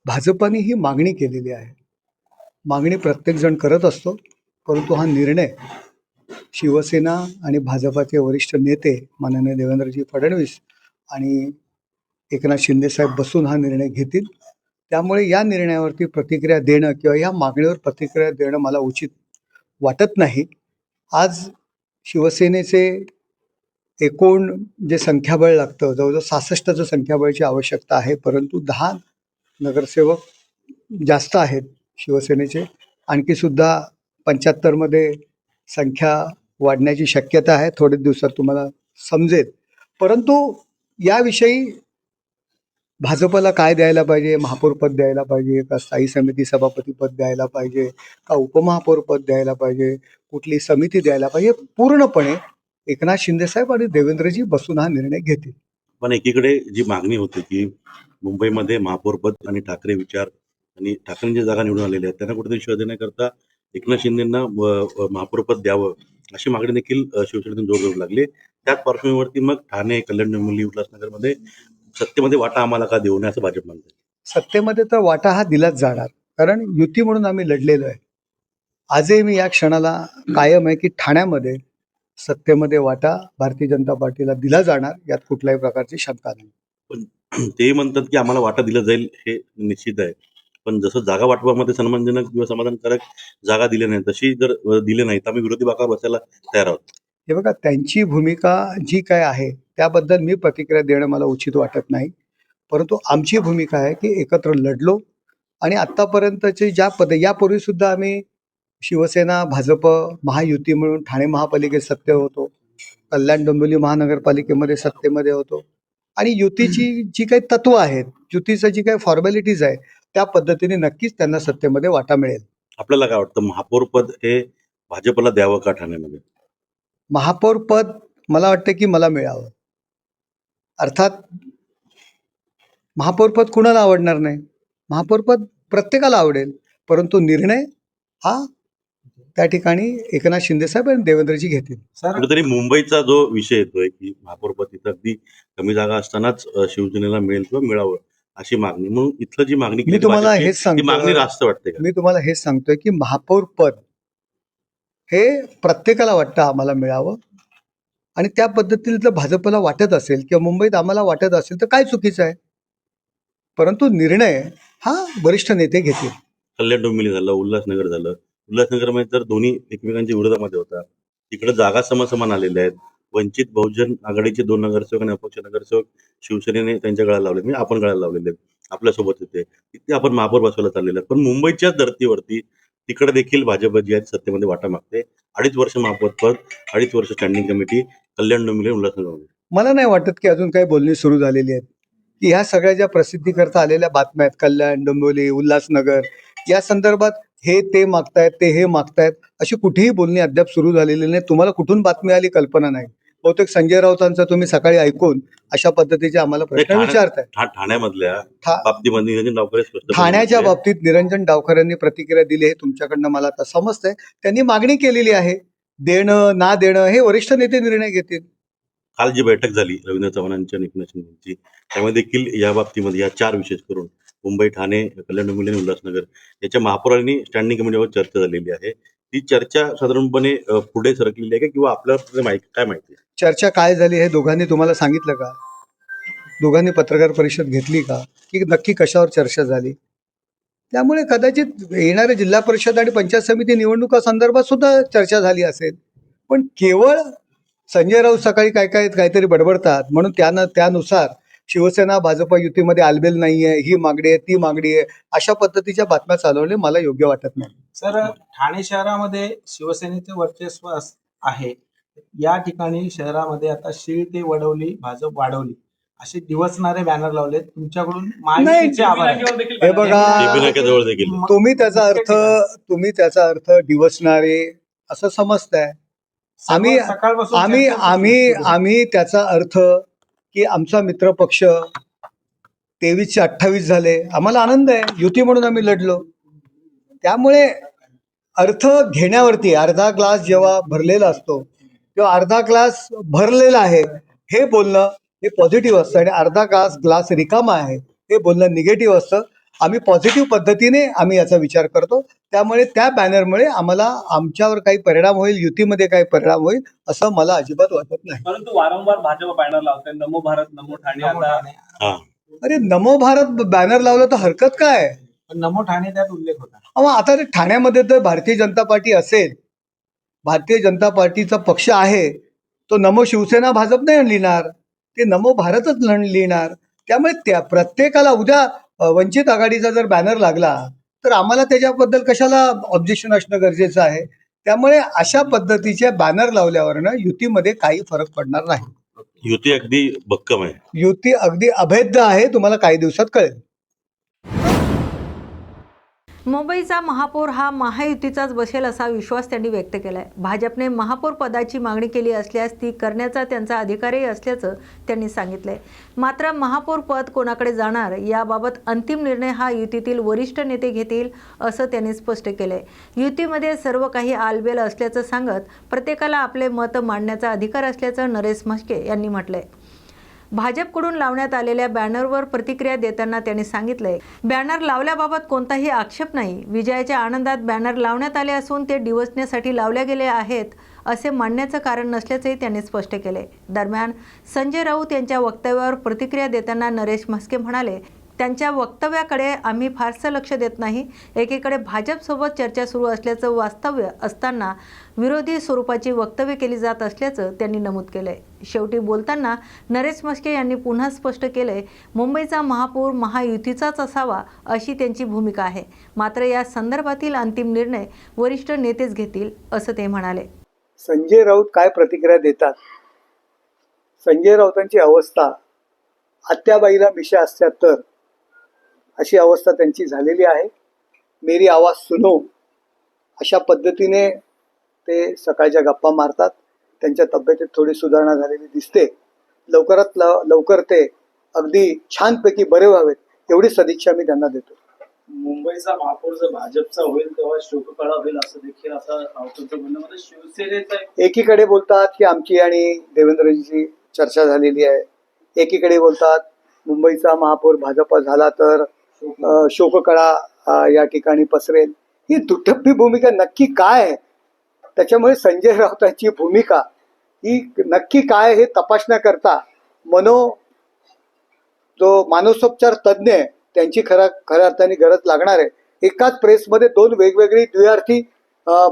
K: भाजपाने ही मागणी केलेली आहे. मागणी प्रत्येकजण करत असतो, परंतु हा निर्णय शिवसेना आणि भाजपाचे वरिष्ठ नेते माननीय देवेंद्रजी फडणवीस आणि एकनाथ शिंदेसाहेब बसून हा निर्णय घेतील. त्यामुळे या निर्णयावरती प्रतिक्रिया देणं किंवा या मागणीवर प्रतिक्रिया देणं मला उचित वाटत नाही. आज शिवसेनेचे एकूण जे संख्याबळ लागतं, जवळजवळ 66चं संख्याबळाची आवश्यकता आहे, परंतु 10 नगरसेवक जास्त आहेत शिवसेनेचे. आणखीसुद्धा 75मध्ये संख्या वाढण्याची शक्यता आहे. थोड्याच दिवसात तुम्हाला समजेल. परंतु याविषयी भाजपला काय द्यायला पाहिजे, महापौरपद द्यायला पाहिजे का, स्थायी समिती सभापतीपद द्यायला पाहिजे का, उपमहापौरपद द्यायला पाहिजे, कुठली समिती द्यायला पाहिजे, पूर्णपणे एकनाथ शिंदेसाहेब आणि देवेंद्रजी बसून हा निर्णय घेतील.
I: पण एकीकडे जी मागणी होती की मुंबईमध्ये महापौरपद आणि ठाकरे विचार आणि ठाकरेंची जागा निवडून आलेल्या आहेत त्यांना कुठेतरी शोध देण्याकरता एकनाथ शिंदेंना महापौरपद द्यावं अशी मागणी देखील शिवसेनेतून जोर धरू लागली. त्याच पार्श्वभूमीवरती मग ठाणे, कल्याण, डोंबिवली, उल्हासनगरमध्ये सत्तेमध्ये वाटा आम्हाला का देऊ नये असं भाजप म्हणतं.
K: सत्तेमध्ये तर वाटा हा दिलाच जाणार, कारण युती म्हणून आम्ही लढलेलो आहे. आजही मी या क्षणाला कायम आहे की ठाण्यामध्ये सत्तेमध्ये वाटा भारतीय जनता पार्टीला दिला जाणार, यात कुठल्याही प्रकारची शंका नाही.
I: पण तेही म्हणतात की आम्हाला वाटा दिलं जाईल हे निश्चित आहे. पण जसं जागा वाटपामध्ये सन्मानजनक किंवा समाधानकारक जागा दिल्या नाही, तशी जर दिले नाही तर आम्ही विरोधी बाकावर बसायला तयार आहोत.
K: हे बघा, त्यांची भूमिका जी काय आहे त्याबद्दल मी प्रतिक्रिया देणं मला उचित वाटत नाही. परंतु आमची भूमिका आहे की एकत्र लढलो आणि आत्तापर्यंतचे यापूर्वीसुद्धा आम्ही शिवसेना, भाजप, महायुती म्हणून ठाणे महापालिकेत सत्ते होतो, कल्याण डोंबिवली महानगरपालिकेमध्ये सत्तेमध्ये होतो आणि युतीची जी काही तत्व आहेत, युतीचं जी काही फॉर्मॅलिटीज आहे त्या पद्धतीने नक्कीच त्यांना सत्तेमध्ये वाटा मिळेल.
I: आपल्याला काय वाटतं, महापौरपद हे भाजपला द्यावं का ठाण्यामध्ये?
K: महापौर पद मला वाटतं की मला मिळावं. अर्थात महापौर पद कुणाला आवडणार नाही, महापौर पद प्रत्येकाला आवडेल, परंतु निर्णय हा त्या ठिकाणी एकनाथ शिंदेसाहेब आणि देवेंद्रजी घेतील.
I: कुठेतरी मुंबईचा जो विषय येतोय की महापौरपद तिथं अगदी कमी जागा असतानाच शिवसेनेला मिळेल किंवा मिळावं अशी मागणी, म्हणून इथलं जी मागणी
K: मी तुम्हाला हेच
I: ती मागणी
K: सांगतो,
I: रास्त वाटते का?
K: मी तुम्हाला हेच सांगतोय की महापौर पद हे प्रत्येकाला वाटतं आम्हाला मिळावं आणि त्या पद्धतीने जर भाजपला वाटत असेल किंवा मुंबईत आम्हाला वाटत असेल तर काय चुकीचं आहे, परंतु निर्णय हा वरिष्ठ नेते घेतील.
I: कल्याण डोंबिवली झालं, उल्हासनगर झालं. उल्हासनगरमध्ये तर दोन्ही एकमेकांच्या विरोधामध्ये होता. तिकडे जागा समसमान आलेल्या आहेत. वंचित बहुजन आघाडीचे 2 नगरसेवक आणि अपक्ष नगरसेवक शिवसेनेने त्यांच्या गळ्याला लावले, म्हणजे आपण गळ्याला लावलेले आहेत, आपल्यासोबत होते. तिथे आपण महापौर बसवायला चाललेले आहेत. पण मुंबईच्याच धर्तीवरती तिकडे देखील भाजप जी आहे सत्तेमध्ये वाटा मागते. 2.5 वर्ष महापौर पद, 2.5 वर्ष स्टँडिंग कमिटी, कल्याण डोंबिवली, उल्हासनगरमध्ये.
K: मला नाही वाटत की अजून काही बोलणी सुरू झालेली आहेत की ह्या सगळ्या ज्या प्रसिद्धीकरता आलेल्या बातम्या आहेत, कल्याण, डोंबिवली, उल्हासनगर, या संदर्भात हे ते मागतायत, ते हे मागतायत, अशी कुठेही बोलणी अद्याप सुरू झालेली नाही. तुम्हाला कुठून बातमी आली कल्पना नाही. बहुतेक संजय राऊतांचा तुम्ही सकाळी ऐकून अशा पद्धतीचे आम्हाला प्रश्न विचारताय.
I: ठाण्यामधल्या बाबतीमध्ये निरंजन डावखरे स्पष्ट
K: ठाण्याच्या
I: बोलले.
K: बाबतीत निरंजन डावखरेंनी प्रतिक्रिया दिली हे तुमच्याकडनं मला आता समजतंय. त्यांनी मागणी केलेली आहे, देणं ना देणं हे वरिष्ठ नेते निर्णय घेतील.
I: काल जी बैठक झाली रवींद्र चव्हाणांची आणि एकनाथ शिंदेची, त्यामध्ये देखील या बाबतीमध्ये या 4 विशेष करून मुंबई, ठाणे, कल्याण डोंबिवली आणि उल्हासनगर याच्या महापौरांनी स्टँडिंग कमिटीवर चर्चा झालेली आहे. ती चर्चा साधारणपणे पुढे सरकलेली आहे का किंवा आपल्याला काय माहिती?
K: चर्चा काय झाली हे दोघांनी तुम्हाला सांगितलं का? दोघांनी पत्रकार परिषद घेतली का, की नक्की कशावर चर्चा झाली? त्यामुळे कदाचित येणाऱ्या जिल्हा परिषद आणि पंचायत समिती निवडणुका संदर्भात सुद्धा चर्चा झाली असेल. पण केवळ संजय राऊत सकाळी काहीतरी बडबडतात म्हणून त्यानुसार शिवसेना भाजप युतीमध्ये आलबेल नाहीये, ही मागणी आहे, ती मागणी आहे, अशा पद्धतीच्या बातम्या चालवणे मला योग्य वाटत नाही.
L: सर, ठाणे शहरामध्ये शिवसेनेचे वर्चस्व आहे. या ठिकाणी शहरामध्ये आता शीळ ते वडवली, भाजप वाढवली असे दिवसणारे बॅनर लावले. तुमच्याकडून महायुतीचे आभार आहे.
K: हे बघा,
I: जवळ देखील
K: तुम्ही त्याचा अर्थ दिवसणारे असं समजताय. आम्ही त्याचा अर्थ की आमचा मित्र पक्ष 23चे 28 झाले, आम्हाला आनंद आहे, युती म्हणून आम्ही लढलो. त्यामुळे अर्थ घेण्यावरती, अर्धा ग्लास जेव्हा भरलेला असतो किंवा अर्धा ग्लास भरलेला आहे हे बोलणं हे पॉझिटिव्ह असतं आणि अर्धा ग्लास रिकामा आहे हे बोलणं निगेटिव्ह असतं. आम्ही पॉझिटिव्ह पद्धतीने आम्ही याचा विचार करतो. त्यामुळे त्या बॅनरमुळे आम्हाला आमच्यावर काही परिणाम होईल, युतीमध्ये काही परिणाम होईल असं मला अजिबात वाटत नाही.
F: परंतु वारंवार भाजप बॅनर लावते, नमो भारत नमो ठाणे. आता
K: अरे नमो भारत बॅनर लावलं तर हरकत काय?
L: पण नमो ठाणे त्यात उल्लेख होता.
K: अहो आता ते ठाण्यामध्ये तर भारतीय जनता पार्टी असेल, भारतीय जनता पार्टीचा पक्ष आहे, तो नमो शिवसेना भाजप नाही लिहिणार, ते नमो भारतच लिहिणार. त्यामुळे त्या प्रत्येकाला उद्या वंचित आघाडीचा जर बॅनर लागला तर आम्हाला त्याच्याबद्दल कशाला ऑब्जेक्शन असणं गरजेचं आहे. त्यामुळे अशा पद्धतीचे बॅनर लावल्यावरनं युतीमध्ये काही फरक पडणार नाही.
I: युती अगदी भक्कम आहे.
K: युती अगदी अभेद्य आहे, तुम्हाला काही दिवसात कळेल.
A: मुंबईचा महापौर हा महायुतीचाच बसेल असा विश्वास त्यांनी व्यक्त केलाय. भाजपने महापौर पदाची मागणी केली असल्यास ती करण्याचा त्यांचा अधिकारही असल्याचं त्यांनी सांगितलंय. मात्र महापौर पद कोणाकडे जाणार याबाबत अंतिम निर्णय हा युतीतील वरिष्ठ नेते घेतील असं त्यांनी स्पष्ट केलंय. युतीमध्ये सर्व काही आलबेल असल्याचं सांगत प्रत्येकाला आपले मत मांडण्याचा अधिकार असल्याचं नरेश म्हस्के यांनी म्हटलंय. भाजपकडून लावण्यात आलेल्या बॅनरवर प्रतिक्रिया देताना त्यांनी सांगितलंय, बॅनर लावल्याबाबत कोणताही आक्षेप नाही. विजयाच्या आनंदात बॅनर लावण्यात आले असून ते डिवचण्यासाठी लावले गेले आहेत असे मानण्याचं कारण नसल्याचंही त्यांनी स्पष्ट केले. दरम्यान संजय राऊत यांच्या वक्तव्यावर प्रतिक्रिया देताना नरेश म्हस्के म्हणाले, त्यांच्या वक्तव्याकडे आम्ही फारसं लक्ष देत नाही. एकीकडे भाजपसोबत चर्चा सुरू असल्याचं वास्तव्य असताना विरोधी स्वरूपाची वक्तव्य केली जात असल्याचं त्यांनी नमूद केलंय. शेवटी बोलताना नरेश म्हस्के यांनी पुन्हा स्पष्ट केलंय, मुंबईचा महापौर महायुतीचाच असावा अशी त्यांची भूमिका आहे. मात्र या संदर्भातील अंतिम निर्णय वरिष्ठ नेतेच घेतील असं ते म्हणाले.
K: संजय राऊत काय प्रतिक्रिया देतात? संजय राऊतांची अवस्था आत्याबाईला मिशा असतात तर अशी अवस्था त्यांची झालेली आहे. मेरी आवाज सुनो अशा पद्धतीने ते सकाळच्या गप्पा मारतात. त्यांच्या तब्येतीत थोडी सुधारणा झालेली दिसते. लवकरात लवकर ते अगदी छानपैकी बरे व्हावेत एवढी सदिच्छा मी त्यांना देतो.
F: मुंबईचा महापौर जर भाजपचा होईल तेव्हा शोककळा होईल असं देखील आता राऊतांचं म्हणणं. म्हणजे शिवसेनेचा
K: एकीकडे बोलतात की आमची आणि देवेंद्रजीची चर्चा झालेली आहे, एकीकडे बोलतात मुंबईचा महापौर भाजप झाला तर शोककळा या ठिकाणी पसरेल. ही दुटप्पी भूमिका नक्की काय आहे? त्याच्यामुळे संजय राऊतांची भूमिका ही नक्की काय हे तपासण्याकरता जो मानसोपचार तज्ज्ञ आहे त्यांची खऱ्या अर्थाने गरज लागणार आहे. एकाच प्रेसमध्ये दोन वेगवेगळी द्विअर्थी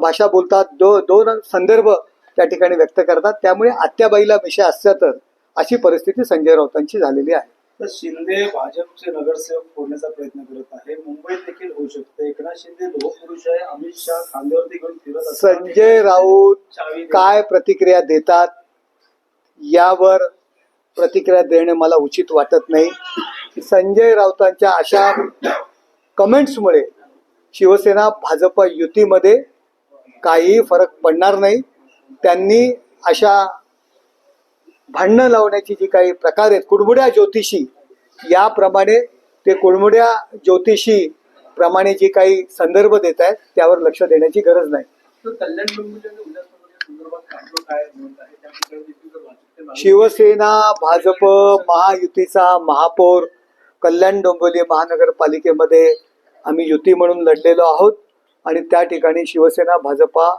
K: भाषा बोलतात, दोन संदर्भ त्या ठिकाणी व्यक्त करतात. त्यामुळे आत्याबाईला मिशा असल्या तर अशी परिस्थिती संजय राऊतांची झालेली आहे.
F: तर शिंदे भाजपचे नगरसेवक फोडण्याचा प्रयत्न करत आहे. मुंबईत देखील होऊ शकते. एकनाथ शिंदे लोहपुरुष आहे, अमित शहा खांद्यावरती घेऊन फिरत असतात.
K: संजय राऊत काय प्रतिक्रिया देतात यावर प्रतिक्रिया देणे मला उचित वाटत नाही. संजय राऊतांच्या अशा कमेंट्समुळे शिवसेना भाजप युतीमध्ये काहीही फरक पडणार नाही. त्यांनी अशा भांडणं लावण्याची जी काही प्रकार आहेत कुडमुड्या ज्योतिषी याप्रमाणे ते कुडमुड्या ज्योतिषी प्रमाणे जी काही संदर्भ देत आहेत त्यावर लक्ष देण्याची गरज नाही. शिवसेना भाजप महायुतीचा महापौर कल्याण डोंबिवली महानगरपालिकेमध्ये आम्ही युती म्हणून लढलेलो आहोत आणि त्या ठिकाणी शिवसेना भाजपा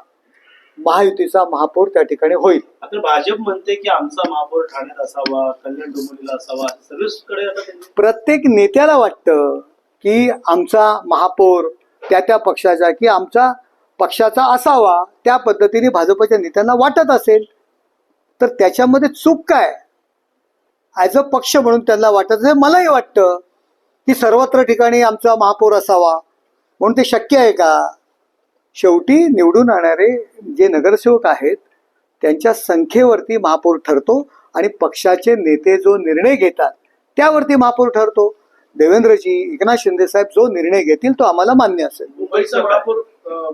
K: महायुतीचा महापौर त्या ठिकाणी होईल.
F: आता भाजप म्हणते की आमचा महापौर ठाण्यात असावा, कल्याण डोंबिवलीला असावा. सर्वकडे आता
K: प्रत्येक नेत्याला वाटतं की आमचा महापौर त्या पक्षाचा की आमचा पक्षाचा असावा. त्या पद्धतीने भाजपच्या नेत्यांना वाटत असेल तर त्याच्यामध्ये चूक काय? ॲज अ पक्ष म्हणून त्यांना वाटत असेल. मलाही वाटतं की सर्वत्र ठिकाणी आमचा महापौर असावा म्हणून ते शक्य आहे का? शेवटी निवडून आणणारे जे नगरसेवक आहेत त्यांच्या संख्येवरती महापौर ठरतो आणि पक्षाचे नेते जो निर्णय घेतात त्यावरती महापौर ठरतो. देवेंद्रजी, एकनाथ शिंदे साहेब जो निर्णय घेतील तो आम्हाला मान्य असेल.
F: मुंबईचा महापौर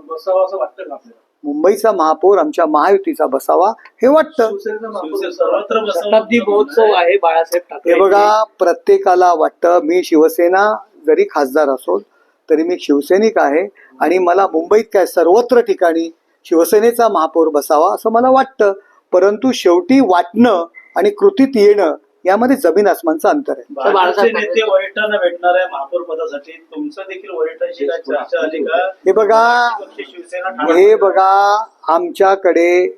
F: बसावा असं वाटतं का आपल्याला?
K: मुंबईचा महापौर आमच्या महायुतीचा बसावा हे वाटतं.
F: शताब्दी महोत्सव आहे बाळासाहेब ठाकरे.
K: हे बघा, प्रत्येकाला वाटतं. मी शिवसेना जरी खासदार असो तरी मी शिवसैनिक आहे आणि मला मुंबईत काय सर्वत्र ठिकाणी शिवसेनेचा महापौर बसावा असं मला वाटतं. परंतु शेवटी वाटणं आणि कृतीत येणं यामध्ये जमीन आसमानचं अंतर आहे.
L: भाजपचे नेते वरिष्ठांना भेटणार आहे महापौर पदासाठी, तुमचं देखील वरिष्ठांशी काय चर्चा झाली का?
K: हे बघा आमच्याकडे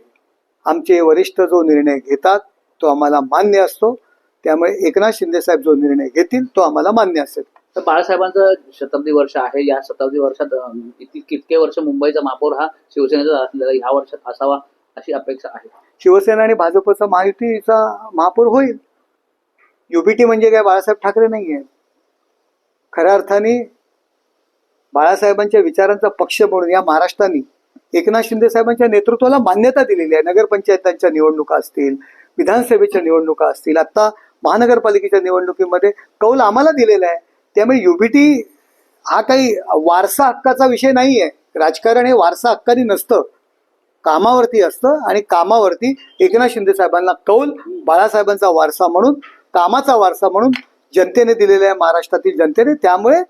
K: आमचे वरिष्ठ जो निर्णय घेतात तो आम्हाला मान्य असतो, त्यामुळे एकनाथ शिंदे साहेब जो निर्णय घेतील तो आम्हाला मान्य असेल.
M: तर बाळासाहेबांचं शताब्दी वर्ष आहे. या शताब्दी वर्षात कितके वर्ष मुंबईचा महापौर हा शिवसेनेचा असलेला ह्या वर्षात असावा अशी अपेक्षा आहे.
K: शिवसेना आणि भाजपचा महायुतीचा महापौर होईल. युबीटी म्हणजे काय बाळासाहेब ठाकरे नाही आहे. खऱ्या अर्थाने बाळासाहेबांच्या विचारांचा पक्ष म्हणून या महाराष्ट्राने एकनाथ शिंदे साहेबांच्या नेतृत्वाला मान्यता दिलेली आहे. नगरपंचायतांच्या निवडणुका असतील, विधानसभेच्या निवडणुका असतील, आता महानगरपालिकेच्या निवडणुकीमध्ये कौल आम्हाला दिलेला आहे. त्यामुळे युबीटी हा काही वारसा हक्काचा विषय नाही आहे. राजकारण हे वारसा हक्काने नसतं, कामावरती असतं आणि कामावरती एकनाथ शिंदे साहेबांना कौल बाळासाहेबांचा वारसा म्हणून, कामाचा वारसा म्हणून जनतेने दिलेला आहे, महाराष्ट्रातील जनतेने. त्यामुळे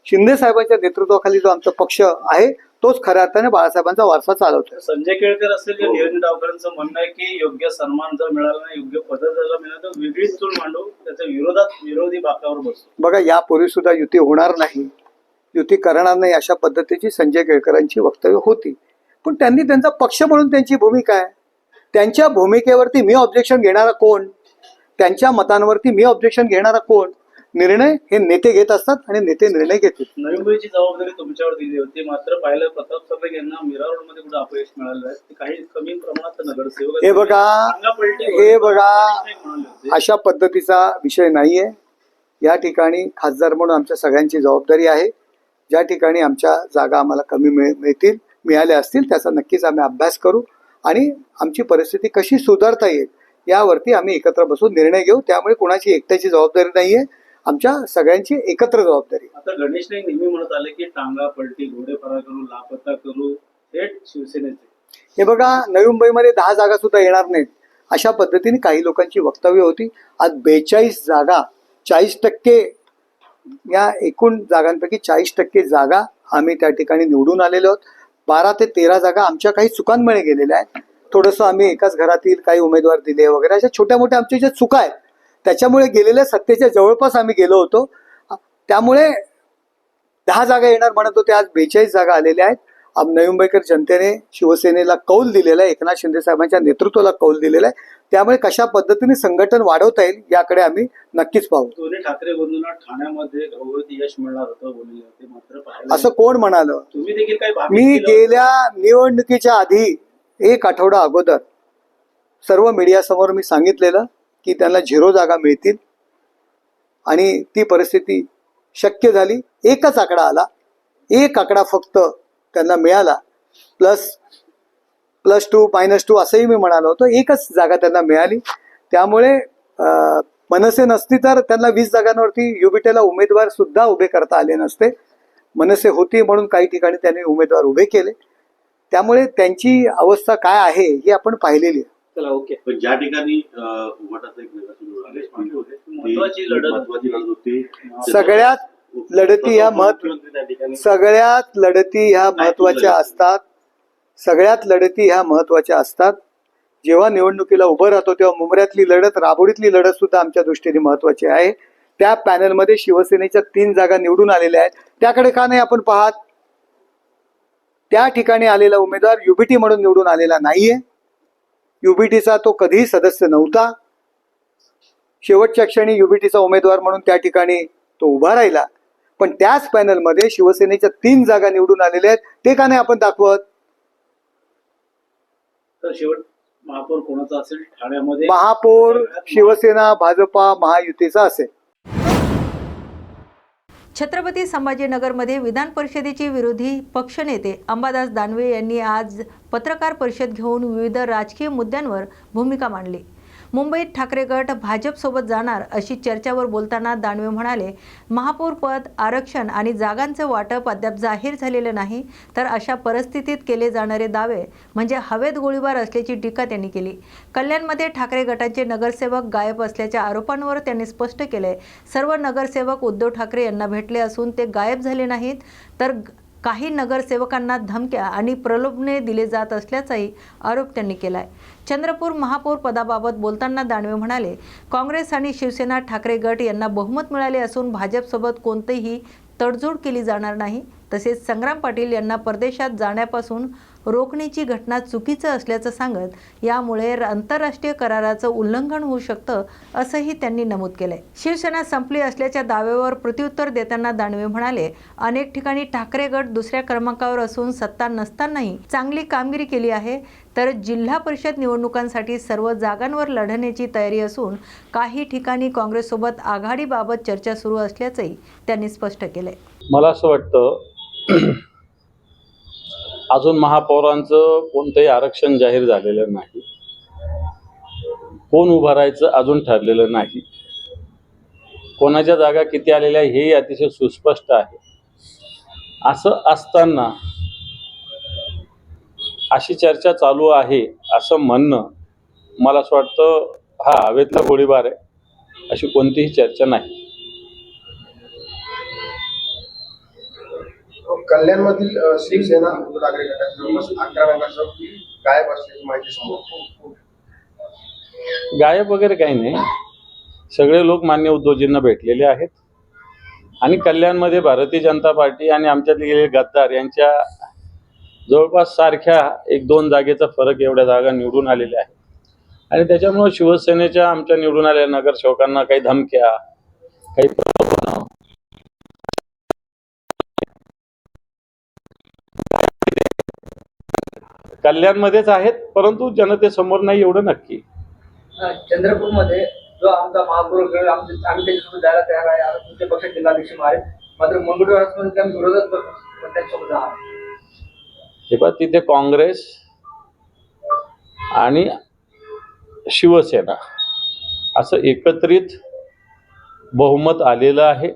K: शिंदे साहेबांच्या नेतृत्वाखाली जो आमचा पक्ष आहे तोच खऱ्या अर्थाने बाळासाहेबांचा वारसा चालवतोय.
L: संजय केळकर असेल किंवा निरंजन डावकरांचं म्हणणं आहे की योग्य सन्मान जर मिळाला नाही, योग्य पद जर मिळालं तर वेगळीच चूल मांडू, त्याच्या विरोधात विरोधी बाकावर बसू.
K: बघा यापूर्वी सुद्धा युती होणार नाही, युती करणार नाही अशा पद्धतीची संजय केळकरांची वक्तव्य होती. पण त्यांनी त्यांचा पक्ष म्हणून त्यांची भूमिका आहे. त्यांच्या भूमिकेवरती मी ऑब्जेक्शन घेणारा कोण? त्यांच्या मतांवरती मी ऑब्जेक्शन घेणारा कोण? निर्णय हे नेते घेत असतात आणि नेते निर्णय घेतील.
L: नवी मुंबईची जबाबदारी तुमच्यावर दिली होती, मात्र पाहिलं प्रताप सरनाईक यांना मीरा रोड मध्ये कुठे अपयश मिळालं आहे. काही कमी प्रमाणात नगरसेवक
K: हे बघा अशा पद्धतीचा विषय नाहीये. या ठिकाणी खासदार म्हणून आमच्या सगळ्यांची जबाबदारी आहे. ज्या ठिकाणी आमच्या जागा आम्हाला कमी मिळाल्या असतील त्याचा नक्कीच आम्ही अभ्यास करू आणि आमची परिस्थिती कशी सुधारता येईल यावरती आम्ही एकत्र बसून निर्णय घेऊ. त्यामुळे कोणाची एकट्याची जबाबदारी नाहीये, आमच्या सगळ्यांची एकत्र जबाबदारी.
L: आता गणेश नाईक नेहमी म्हणत आले की टांगा पलटी, घोडे फरार करू, लापता करू, थेट शिवसेनेचे.
K: हे बघा नवी मुंबईमध्ये 10 जागा सुद्धा येणार नाहीत अशा पद्धतीने काही लोकांची वक्तव्य होती. आज 42 जागा, 40% या एकूण जागांपैकी 40% जागा आम्ही त्या ठिकाणी निवडून आलेलो आहोत. 12 ते 13 जागा आमच्या काही चुकांमुळे गेलेल्या आहेत. थोडंसं आम्ही एकाच घरातील काही उमेदवार दिले वगैरे अशा छोट्या मोठ्या आमच्या ज्या चुका आहेत त्याच्यामुळे गेलेल्या सत्तेच्या जवळपास आम्ही गेलो होतो. त्यामुळे 10 जागा येणार म्हणत होते, आज 42 जागा आलेल्या आहेत. नवी मुंबईकर जनतेने शिवसेनेला कौल दिलेला आहे, एकनाथ शिंदे साहेबांच्या नेतृत्वाला कौल दिलेला आहे. त्यामुळे कशा पद्धतीने संघटन वाढवता येईल याकडे आम्ही नक्कीच पाहू.
L: दोन्ही ठाकरे बंधूंना ठाण्यामध्ये घवघवीत यश मिळणार होतं बोलले होते, मात्र
K: असं कोण म्हणालं?
L: तुम्ही देखील काही
K: मी गेल्या निवडणुकीच्या आधी 1 आठवडा अगोदर सर्व मीडियासमोर मी सांगितलेलं की त्यांना 0 जागा मिळतील आणि ती परिस्थिती शक्य झाली. एकच आकडा आला, 1 आकडा फक्त त्यांना मिळाला. +2 -2 असंही मी म्हणालो होतो. 1च जागा त्यांना मिळाली. त्यामुळे मनसे नसती तर त्यांना 20 जागांवरती युबीटीला उमेदवार सुद्धा उभे करता आले नसते. मनसे होती म्हणून काही ठिकाणी त्यांनी उमेदवार उभे केले. त्यामुळे त्यांची अवस्था काय आहे ही आपण पाहिलेली आहे.
L: चला ओके.
I: पण ज्या ठिकाणी महत्वाची लढत होती,
K: सगळ्यात लढती ह्या महत्वाच्या असतात. सगळ्यात लढती ह्या महत्वाच्या असतात. जेव्हा निवडणुकीला उभं राहतो तेव्हा मुंबऱ्यातली लढत, राबोडीतली लढत सुद्धा आमच्या दृष्टीने महत्वाची आहे. त्या पॅनलमध्ये शिवसेनेच्या 3 जागा निवडून आलेल्या आहेत. त्याकडे का नाही आपण पाहत? त्या ठिकाणी आलेला उमेदवार युबीटी म्हणून निवडून आलेला नाहीये. युबीटीचा तो कधीही सदस्य नव्हता. शेवटच्या क्षणी युबीटीचा उमेदवार म्हणून त्या ठिकाणी तो उभा राहिला. पण त्याच पॅनलमध्ये शिवसेनेच्या 3 जागा निवडून आलेल्या आहेत. ते का नाही आपण दाखवत?
L: तर शेवट महापौर कोणाचा असेल ठाण्यामध्ये?
K: महापौर शिवसेना, भाजपा, महायुतीचा असेल.
A: छत्रपती संभाजीनगरमध्ये विधान परिषदेचे विरोधी पक्षनेते अंबादास दानवे यांनी आज पत्रकार परिषद घेऊन विविध राजकीय मुद्द्यांवर भूमिका मांडली. मुंबईत ठाकरे गट भाजपसोबत जाणार अशी चर्चावर बोलताना दानवे म्हणाले, महापौर पद, आरक्षण आणि जागांचं वाटप अद्याप जाहीर झालेलं नाही, तर अशा परिस्थितीत केले जाणारे दावे म्हणजे हवेत गोळीबार असल्याची टीका त्यांनी केली. कल्याणमध्ये ठाकरे गटाचे नगरसेवक गायब असल्याच्या आरोपांवर त्यांनी स्पष्ट केले, सर्व नगरसेवक उद्धव ठाकरे यांना भेटले असून ते गायब झाले नाहीत, तर काही नगरसेवकांना धमक्या आणि प्रलोभने दिले जात असल्याचाही आरोप त्यांनी केलाय. चंद्रपूर महापौर पदाबाबत बोलताना दानवे म्हणाले, काँग्रेस आणि शिवसेना ठाकरे गट यांना बहुमत मिळाले असून भाजपसोबत कोणतीही तडजोड केली जाणार नाही. तसेच संग्राम पाटील यांना परदेशात जाण्यापासून रोखण्याची घटना चुकीचं असल्याचं सांगत यामुळे आंतरराष्ट्रीय कराराचं उल्लंघन होऊ शकतं असंही त्यांनी नमूद केलंय. शिवसेना संपली असल्याच्या दाव्यावर प्रत्युत्तर देताना दानवे म्हणाले, अनेक ठिकाणी ठाकरे गट दुसऱ्या क्रमांकावर असून सत्ता नसतानाही चांगली कामगिरी केली आहे. तर जिल्हा परिषद निवडणुकांसाठी सर्व जागांवर लढण्याची तयारी असून काही ठिकाणी काँग्रेससोबत आघाडीबाबत चर्चा सुरू असल्याचंही त्यांनी स्पष्ट केलंय.
I: मला असं वाटतं अजून महापौरांचं कोणतंही आरक्षण जाहीर झालेलं नाही. कोण उभं राहायचं अजून ठरलेलं नाही. कोणाच्या जागा किती आलेल्या हेही अतिशय सुस्पष्ट आहे. असं असताना अशी चर्चा चालू आहे असं म्हणणं मला असं वाटतं हा हवेतला गोळीबार आहे. अशी कोणतीही चर्चा नाही.
C: कल्याणमधील शिवसेना उद्धव ठाकरे गटाचे जवळपास 11 नगरसेवक गायब असल्याची माहिती समोर.
I: गायब वगैरे काही नाही. सगळे लोक मान्य उद्धवजींना भेटलेले आहेत आणि कल्याणमध्ये भारतीय जनता पार्टी आणि आमच्यातले गेलेले गद्दार यांच्या जवळपास सारख्या 1-2 जागेचा फरक एवढ्या जागा निवडून आलेल्या आहेत आणि त्याच्यामुळे शिवसेनेच्या आमच्या निवडून आलेल्या नगरसेवकांना काही धमक्या, काही कल्याणमध्येच आहेत, परंतु जनतेसमोर नाही एवढं नक्की.
M: चंद्रपूरमध्ये जो आमचा महापौर आम्ही त्याच्यासोबत जायला तयार आहे. आता तुमच्या पक्षात जिल्हाध्यक्ष आहे, मात्र मंगळवारमध्ये आम्ही विरोधात करतो त्यांच्यासोबत आहात.
I: हे पहा, तिथे काँग्रेस आणि शिवसेना असं एकत्रित बहुमत आलेलं आहे.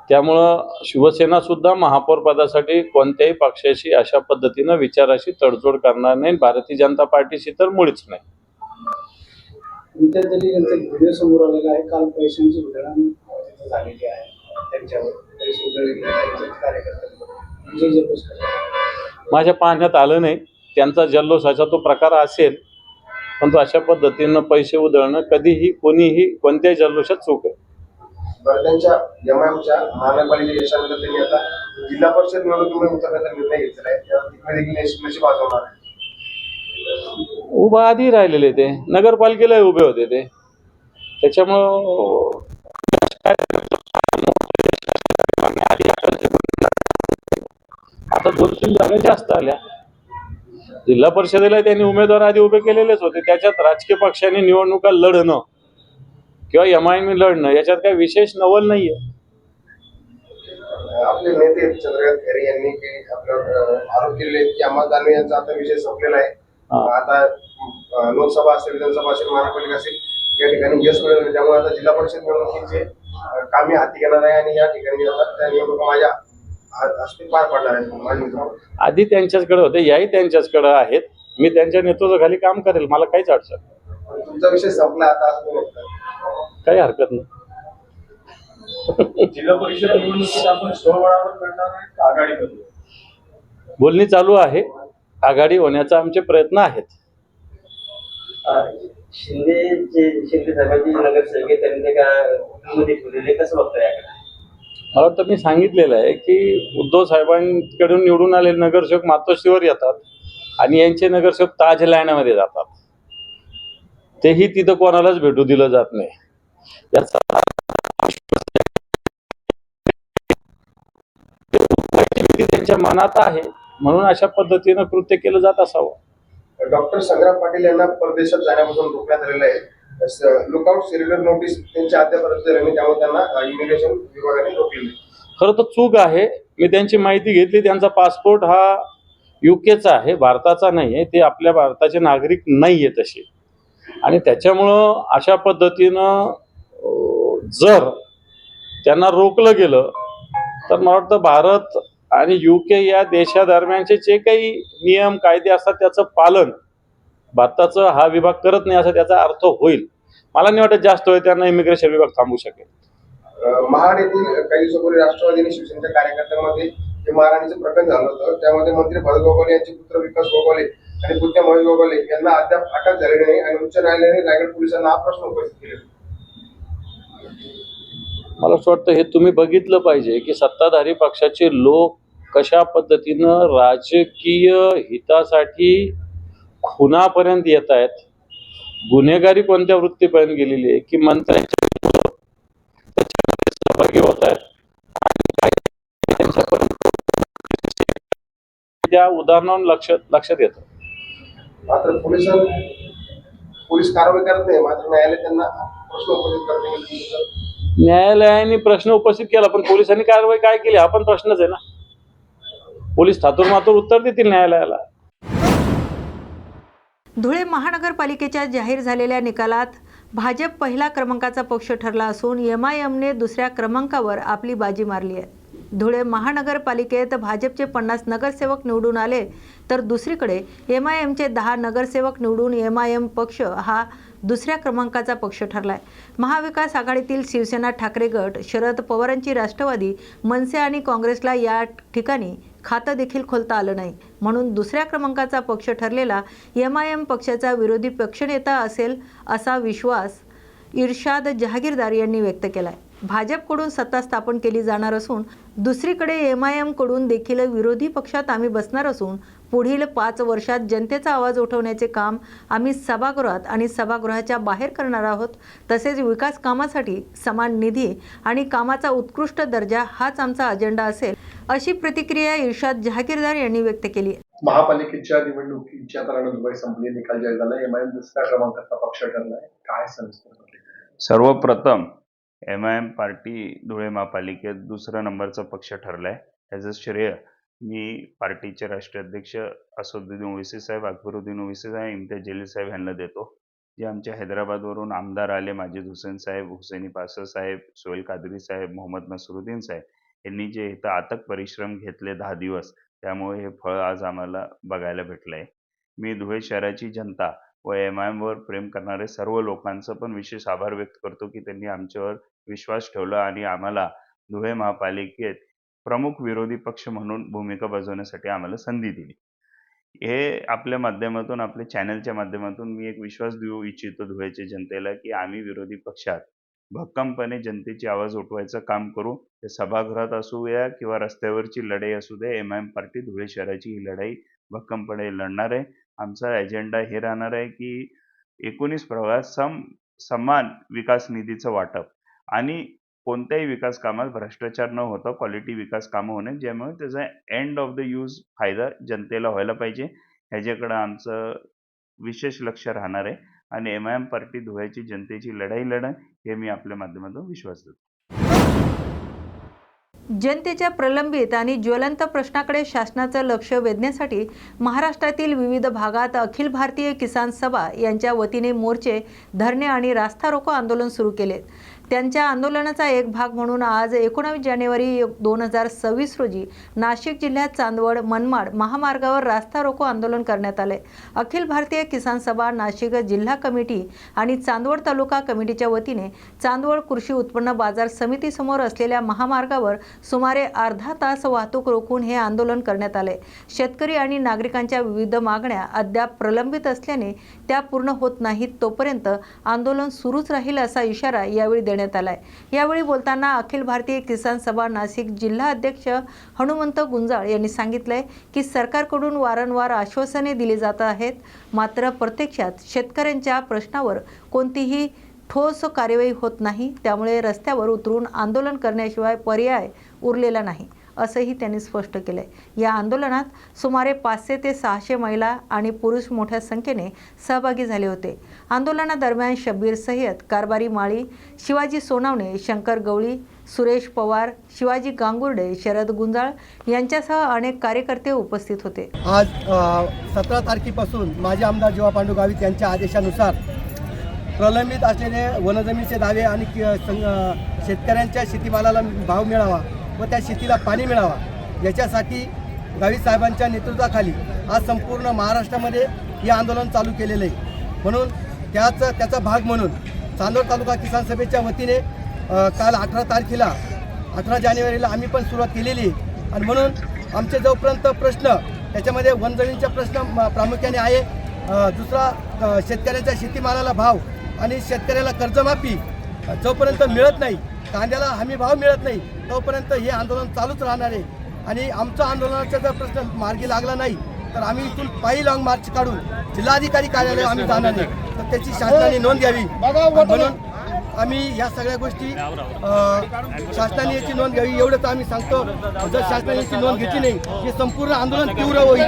I: त्यामुळं शिवसेना सुद्धा महापौर पदासाठी कोणत्याही पक्षाशी अशा पद्धतीनं विचाराशी तडजोड करणार नाही. भारतीय जनता पार्टीशी तर मुळीच नाही.
L: तुमच्या तरी त्यांचा व्हिडिओ समोर आलेला आहे. काल पैशांची उधळण झालेली आहे त्यांच्यावर. पैसे उधळले कार्यकर्त्यांवर.
I: माझ्या पाहण्यात आलं नाही. त्यांचा जल्लोषाचा तो प्रकार असेल, पण तो अशा पद्धतीनं पैसे उधळणं कधीही कोणीही कोणत्याही जल्लोषात चूक आहे.
C: त्यांच्या एमआयएमच्या महानगरपालिका यशानंतर त्यांनी आता जिल्हा परिषद निवडणुकीमध्ये उतरण्याचा निर्णय घेतलेला आहे. तिकडे देखील नशीब आजवणार आहे.
I: उभा आधी राहिलेले ते नगरपालिकेला उभे होते ते. त्याच्यामुळं आता 2-3 जागा जास्त आल्या. जिल्हा परिषदेला त्यांनी उमेदवार आधी उभे केलेलेच होते. त्याच्यात राजकीय पक्षांनी निवडणुका लढणं किंवा एमआयएम लढणं याच्यात काही विशेष नवल नाहीये.
C: आपले नेते चंद्रकांत खैरे यांनी आपल्यावर आरोप केले की अहमद दानवे यांचा आता विषय संपलेला आहे. आता लोकसभा असेल, विधानसभा असेल, महानगरपालिका असेल या ठिकाणी यश मिळवलं. त्यामुळे आता जिल्हा परिषद निवडणुकीचे कामे हाती घेणार आहे आणि या ठिकाणी आता त्या निवडणुका माझ्या हस्ते पार पडणार आहेत.
I: आधी त्यांच्याचकडे होते, याही त्यांच्याचकडे आहेत. मी त्यांच्या नेतृत्वाखाली काम करेल, मला काहीच अडचण.
C: तुमचा विषय संपला आता असं
I: काही हरकत नाही.
L: जिल्हा परिषद निवडणुकीत आपण स्वबळावर लढणार आहे का आघाडी करू?
I: बोलणी चालू आहे. आघाडी होण्याचा आमचे प्रयत्न आहेत.
M: शिंदे साहेबांची नगरसेवक त्यांनी ते का ठेवलेले कसं बघताय याकडे?
I: मला वाटतं मी सांगितलेलं आहे की उद्धव साहेबांकडून निवडून आलेले नगरसेवक मातोश्रीवर येतात आणि यांचे नगरसेवक ताजलँडमध्ये जातात. तेही तिथं कोणालाच भेटू दिलं जात नाही. याचा त्यांच्या मनात आहे, म्हणून अशा पद्धतीनं कृत्य केलं जात असावं.
C: डॉक्टर संग्राम पाटील यांना परदेशात जाण्यापासून रोखण्यात आलेलं आहे. लुकआउट सिरियल नोटीस त्यांच्या अद्यापर्यंत नाही, त्यामुळे त्यांना इमिग्रेशन विभागाने रोखलेलं आहे.
I: खरं तर चूक आहे. मी त्यांची माहिती घेतली. त्यांचा पासपोर्ट हा युकेचा आहे, भारताचा नाही आहे. ते आपल्या भारताचे नागरिक नाही आहे तसे. आणि त्याच्यामुळं अशा पद्धतीनं जर त्यांना रोखलं गेलं तर मला वाटतं भारत आणि UK या देशादरम्यानचे जे काही नियम कायदे असतात त्याचं पालन भारताचं हा विभाग करत नाही असा त्याचा अर्थ होईल. मला नाही वाटत जास्त वेळ त्यांना इमिग्रेशन विभाग थांबवू शकेल.
C: महाड येथील काही दिवसापूर्वी राष्ट्रवादी आणि शिवसेनेच्या कार्यकर्त्यांमध्ये हे मारहाणीचं प्रकरण झालं होतं. त्यामध्ये मंत्री भरत गोगावले यांचे पुत्र विकास गोगावले आणि पुतण्या महेश गोगावले यांना अद्याप अटक झालेली नाही आणि उच्च न्यायालयाने रायगड पोलिसांना हा प्रश्न उपस्थित केला.
I: मला असं वाटतं हे तुम्ही बघितलं पाहिजे की सत्ताधारी पक्षाचे लोक कशा पद्धतीनं राजकीय हितासाठी खुनापर्यंत येत आहेत, गुन्हेगारी कोणत्या वृत्तीपर्यंत गेलेली आहे की मंत्र्यांच्या सहभागी होत आहेत आणि त्या उदाहरणावरून लक्षात येतं.
C: मात्र पोलीस कारवाई करत नाही, मात्र न्यायालय त्यांना प्रश्न उपस्थित करते.
I: न्यायालयाने प्रश्न उपस्थित केला पण पोलिसांनी कारवाई काय केली हा पण प्रश्नच आहे ना. पोलीस थातूर उत्तर देतील न्यायालयाला.
A: धुळे महानगरपालिकेच्या जाहीर झालेल्या निकालात भाजप पहिला क्रमांकाचा पक्ष ठरला असून MIMने दुसऱ्या क्रमांकावर आपली बाजी मारली आहे. धुळे महानगरपालिकेत भाजपचे 50 नगरसेवक निवडून आले तर दुसरीकडे MIMचे 10 नगरसेवक निवडून MIM पक्ष हा दुसऱ्या क्रमांकाचा पक्ष ठरलाय. महाविकास आघाडीतील शिवसेना, ठाकरे गट, शरद पवारांची राष्ट्रवादी, मनसे आणि काँग्रेसला या ठिकाणी खातं देखील खोलता आलं नाही. म्हणून दुसऱ्या क्रमांकाचा पक्ष ठरलेला MIM पक्षाचा विरोधी पक्षनेता असेल असा विश्वास इर्शाद जहागीरदार यांनी व्यक्त केलाय. भाजपकडून सत्ता स्थापन केली जाणार असून दुसरीकडे MIM कडून देखील विरोधी पक्षात आम्ही बसणार असून पुढील 5 वर्षात जनतेचा आवाज उठवण्याचे काम आम्ही सभागृहात आणि सभागृहाच्या बाहेर करणार आहोत. तसेच विकास कामासाठी समान निधी आणि कामाचा उत्कृष्ट दर्जा हाच आमचा अजेंडा असेल, अशी प्रतिक्रिया इर्शाद जहागीरदार यांनी व्यक्त केली.
C: महापालिकेच्या निवडणुकीच्या रणधुमाळी संपली, निकाल जाहीर झाला. MIM दुसऱ्या क्रमांकाचा पक्ष ठरलाय. काय सविस्तर?
N: सर्वप्रथम MIM पार्टी धुळे महापालिकेत दुसरा नंबरचा पक्ष ठरलाय. त्याचं श्रेय मी पार्टीचे राष्ट्रीय अध्यक्ष असदुद्दीन ओवैसी साहेब, अकबरुद्दीन ओवैसी साहेब, इम्तियाज जलील साहेब यांना देतो. जे आमच्या हैदराबादवरून आमदार आले, माजिद हुसेन साहेब, हुसैनी पासा साहेब, सोहेल कादरी साहेब, मोहम्मद नसरुद्दीन साहेब यांनी जे इथं अथक परिश्रम घेतले 10 दिवस, त्यामुळे हे फळ आज आम्हाला बघायला भेटलंय. मी धुळे शहराची जनता व MIM वर प्रेम करणारे सर्व लोकांचं पण विशेष आभार व्यक्त करतो की त्यांनी आमच्यावर विश्वास ठेवला आणि आम्हाला धुळे महापालिकेत प्रमुख विरोधी पक्ष म्हणून भूमिका बजावण्यासाठी आम्हाला संधी दिली. हे आपल्या माध्यमातून, आपल्या चॅनलच्या माध्यमातून मी एक विश्वास देऊ इच्छितो धुळेच्या जनतेला की आम्ही विरोधी पक्षात भक्कमपणे जनतेची आवाज उठवायचं काम करू. ते सभागृहात असू या किंवा रस्त्यावरची लढाई असू दे, MIM पार्टी धुळे शहराची ही लढाई भक्कमपणे लढणार आहे. आमचा एजेंडा हे राहणार आहे की 19 प्रभागात समान विकास निधीचं वाटप आणि कोणत्याही विकास कामात भ्रष्टाचार न होता क्वालिटी विकास कामं होणे, ज्यामुळे त्याचा एंड ऑफ द यूज फायदा जनतेला व्हायला पाहिजे. ह्याच्याकडं आमचं विशेष लक्ष राहणार आहे आणि MIM पार्टी धुळ्याची जनतेची लढाई लढेल हे मी आपल्या माध्यमातून विश्वास देतो.
A: जनतेच्या प्रलंबित आणि ज्वलंत प्रश्नाकडे शासनाचं लक्ष वेधण्यासाठी महाराष्ट्रातील विविध भागात अखिल भारतीय किसान सभा यांच्या वतीने मोर्चे, धरणे आणि रास्ता रोको आंदोलन सुरू केले. त्यांच्या आंदोलनाचा एक भाग म्हणून आज 19 जानेवारी 2026 रोजी नाशिक जिल्ह्यात चांदवड मनमाड महामार्गावर रास्ता रोको आंदोलन करण्यात आले. अखिल भारतीय किसान सभा नाशिक जिल्हा कमिटी आणि चांदवड तालुका कमिटीच्या वतीने चांदवड कृषी उत्पन्न बाजार समितीसमोर असलेल्या महामार्गावर सुमारे अर्धा तास वाहतूक रोखून हे आंदोलन करण्यात आले. शेतकरी आणि नागरिकांच्या विविध मागण्या अद्याप प्रलंबित असल्याने त्या पूर्ण होत नाहीत तोपर्यंत आंदोलन सुरूच राहील असा इशारा यावेळी देण्यात आलाय. यावेळी बोलताना अखिल भारतीय किसान सभा नाशिक जिल्हा अध्यक्ष हनुमंत गुंजाळ यांनी सांगितलंय की सरकारकडून वारंवार आश्वासने दिली जात आहेत, मात्र प्रत्यक्षात शेतकऱ्यांच्या प्रश्नावर कोणतीही ठोस कार्यवाही होत नाही. त्यामुळे रस्त्यावर उतरून आंदोलन करण्याशिवाय पर्याय उरलेला नाही असंही त्यांनी स्पष्ट केलंय. या आंदोलनात सुमारे 500 ते 600 महिला आणि पुरुष मोठ्या संख्येने सहभागी झाले होते. आंदोलनादरम्यान शब्बीर सय्यद, कारभारी माळी, शिवाजी सोनावणे, शंकर गवळी, सुरेश पवार, शिवाजी गांगुर्डे, शरद गुंजाळ यांच्यासह अनेक कार्यकर्ते उपस्थित होते.
O: आज 17 तारखेपासून माजी आमदार जीवा पांडू गावित यांच्या आदेशानुसार प्रलंबित असलेले वनजमीनचे दावे आणि शेतकऱ्यांच्या शेतीमालाला भाव मिळावा व त्या शेतीला पाणी मिळावा याच्यासाठी गावित साहेबांच्या नेतृत्वाखाली आज संपूर्ण महाराष्ट्रामध्ये हे आंदोलन चालू केलेलं आहे. म्हणून त्याचा भाग म्हणून चांदवड तालुका किसान सभेच्या वतीने काल 18 तारखेला 18 जानेवारीला आम्ही पण सुरुवात केलेली आहे आणि म्हणून आमचे जोपर्यंत प्रश्न त्याच्यामध्ये वनजमीनचा प्रश्न प्रामुख्याने आहे, दुसरा शेतकऱ्यांच्या शेतीमालाला भाव आणि शेतकऱ्याला कर्जमाफी जोपर्यंत मिळत नाही, कांद्याला हमी भाव मिळत नाही, तोपर्यंत हे आंदोलन चालूच राहणार आहे. आणि आमचा आंदोलनाचा जर प्रश्न मार्गी लागला नाही तर आम्ही इथून पायी लॉंग मार्च काढून जिल्हाधिकारी कार्यालय आम्ही जाणार नाही. तर त्याची शासनाने नोंद घ्यावी. म्हणून आम्ही या सगळ्या गोष्टी शासनाने याची नोंद घ्यावी एवढंच आम्ही सांगतो. जर शासनाने याची नोंद घेतली नाही हे संपूर्ण आंदोलन तीव्र होईल.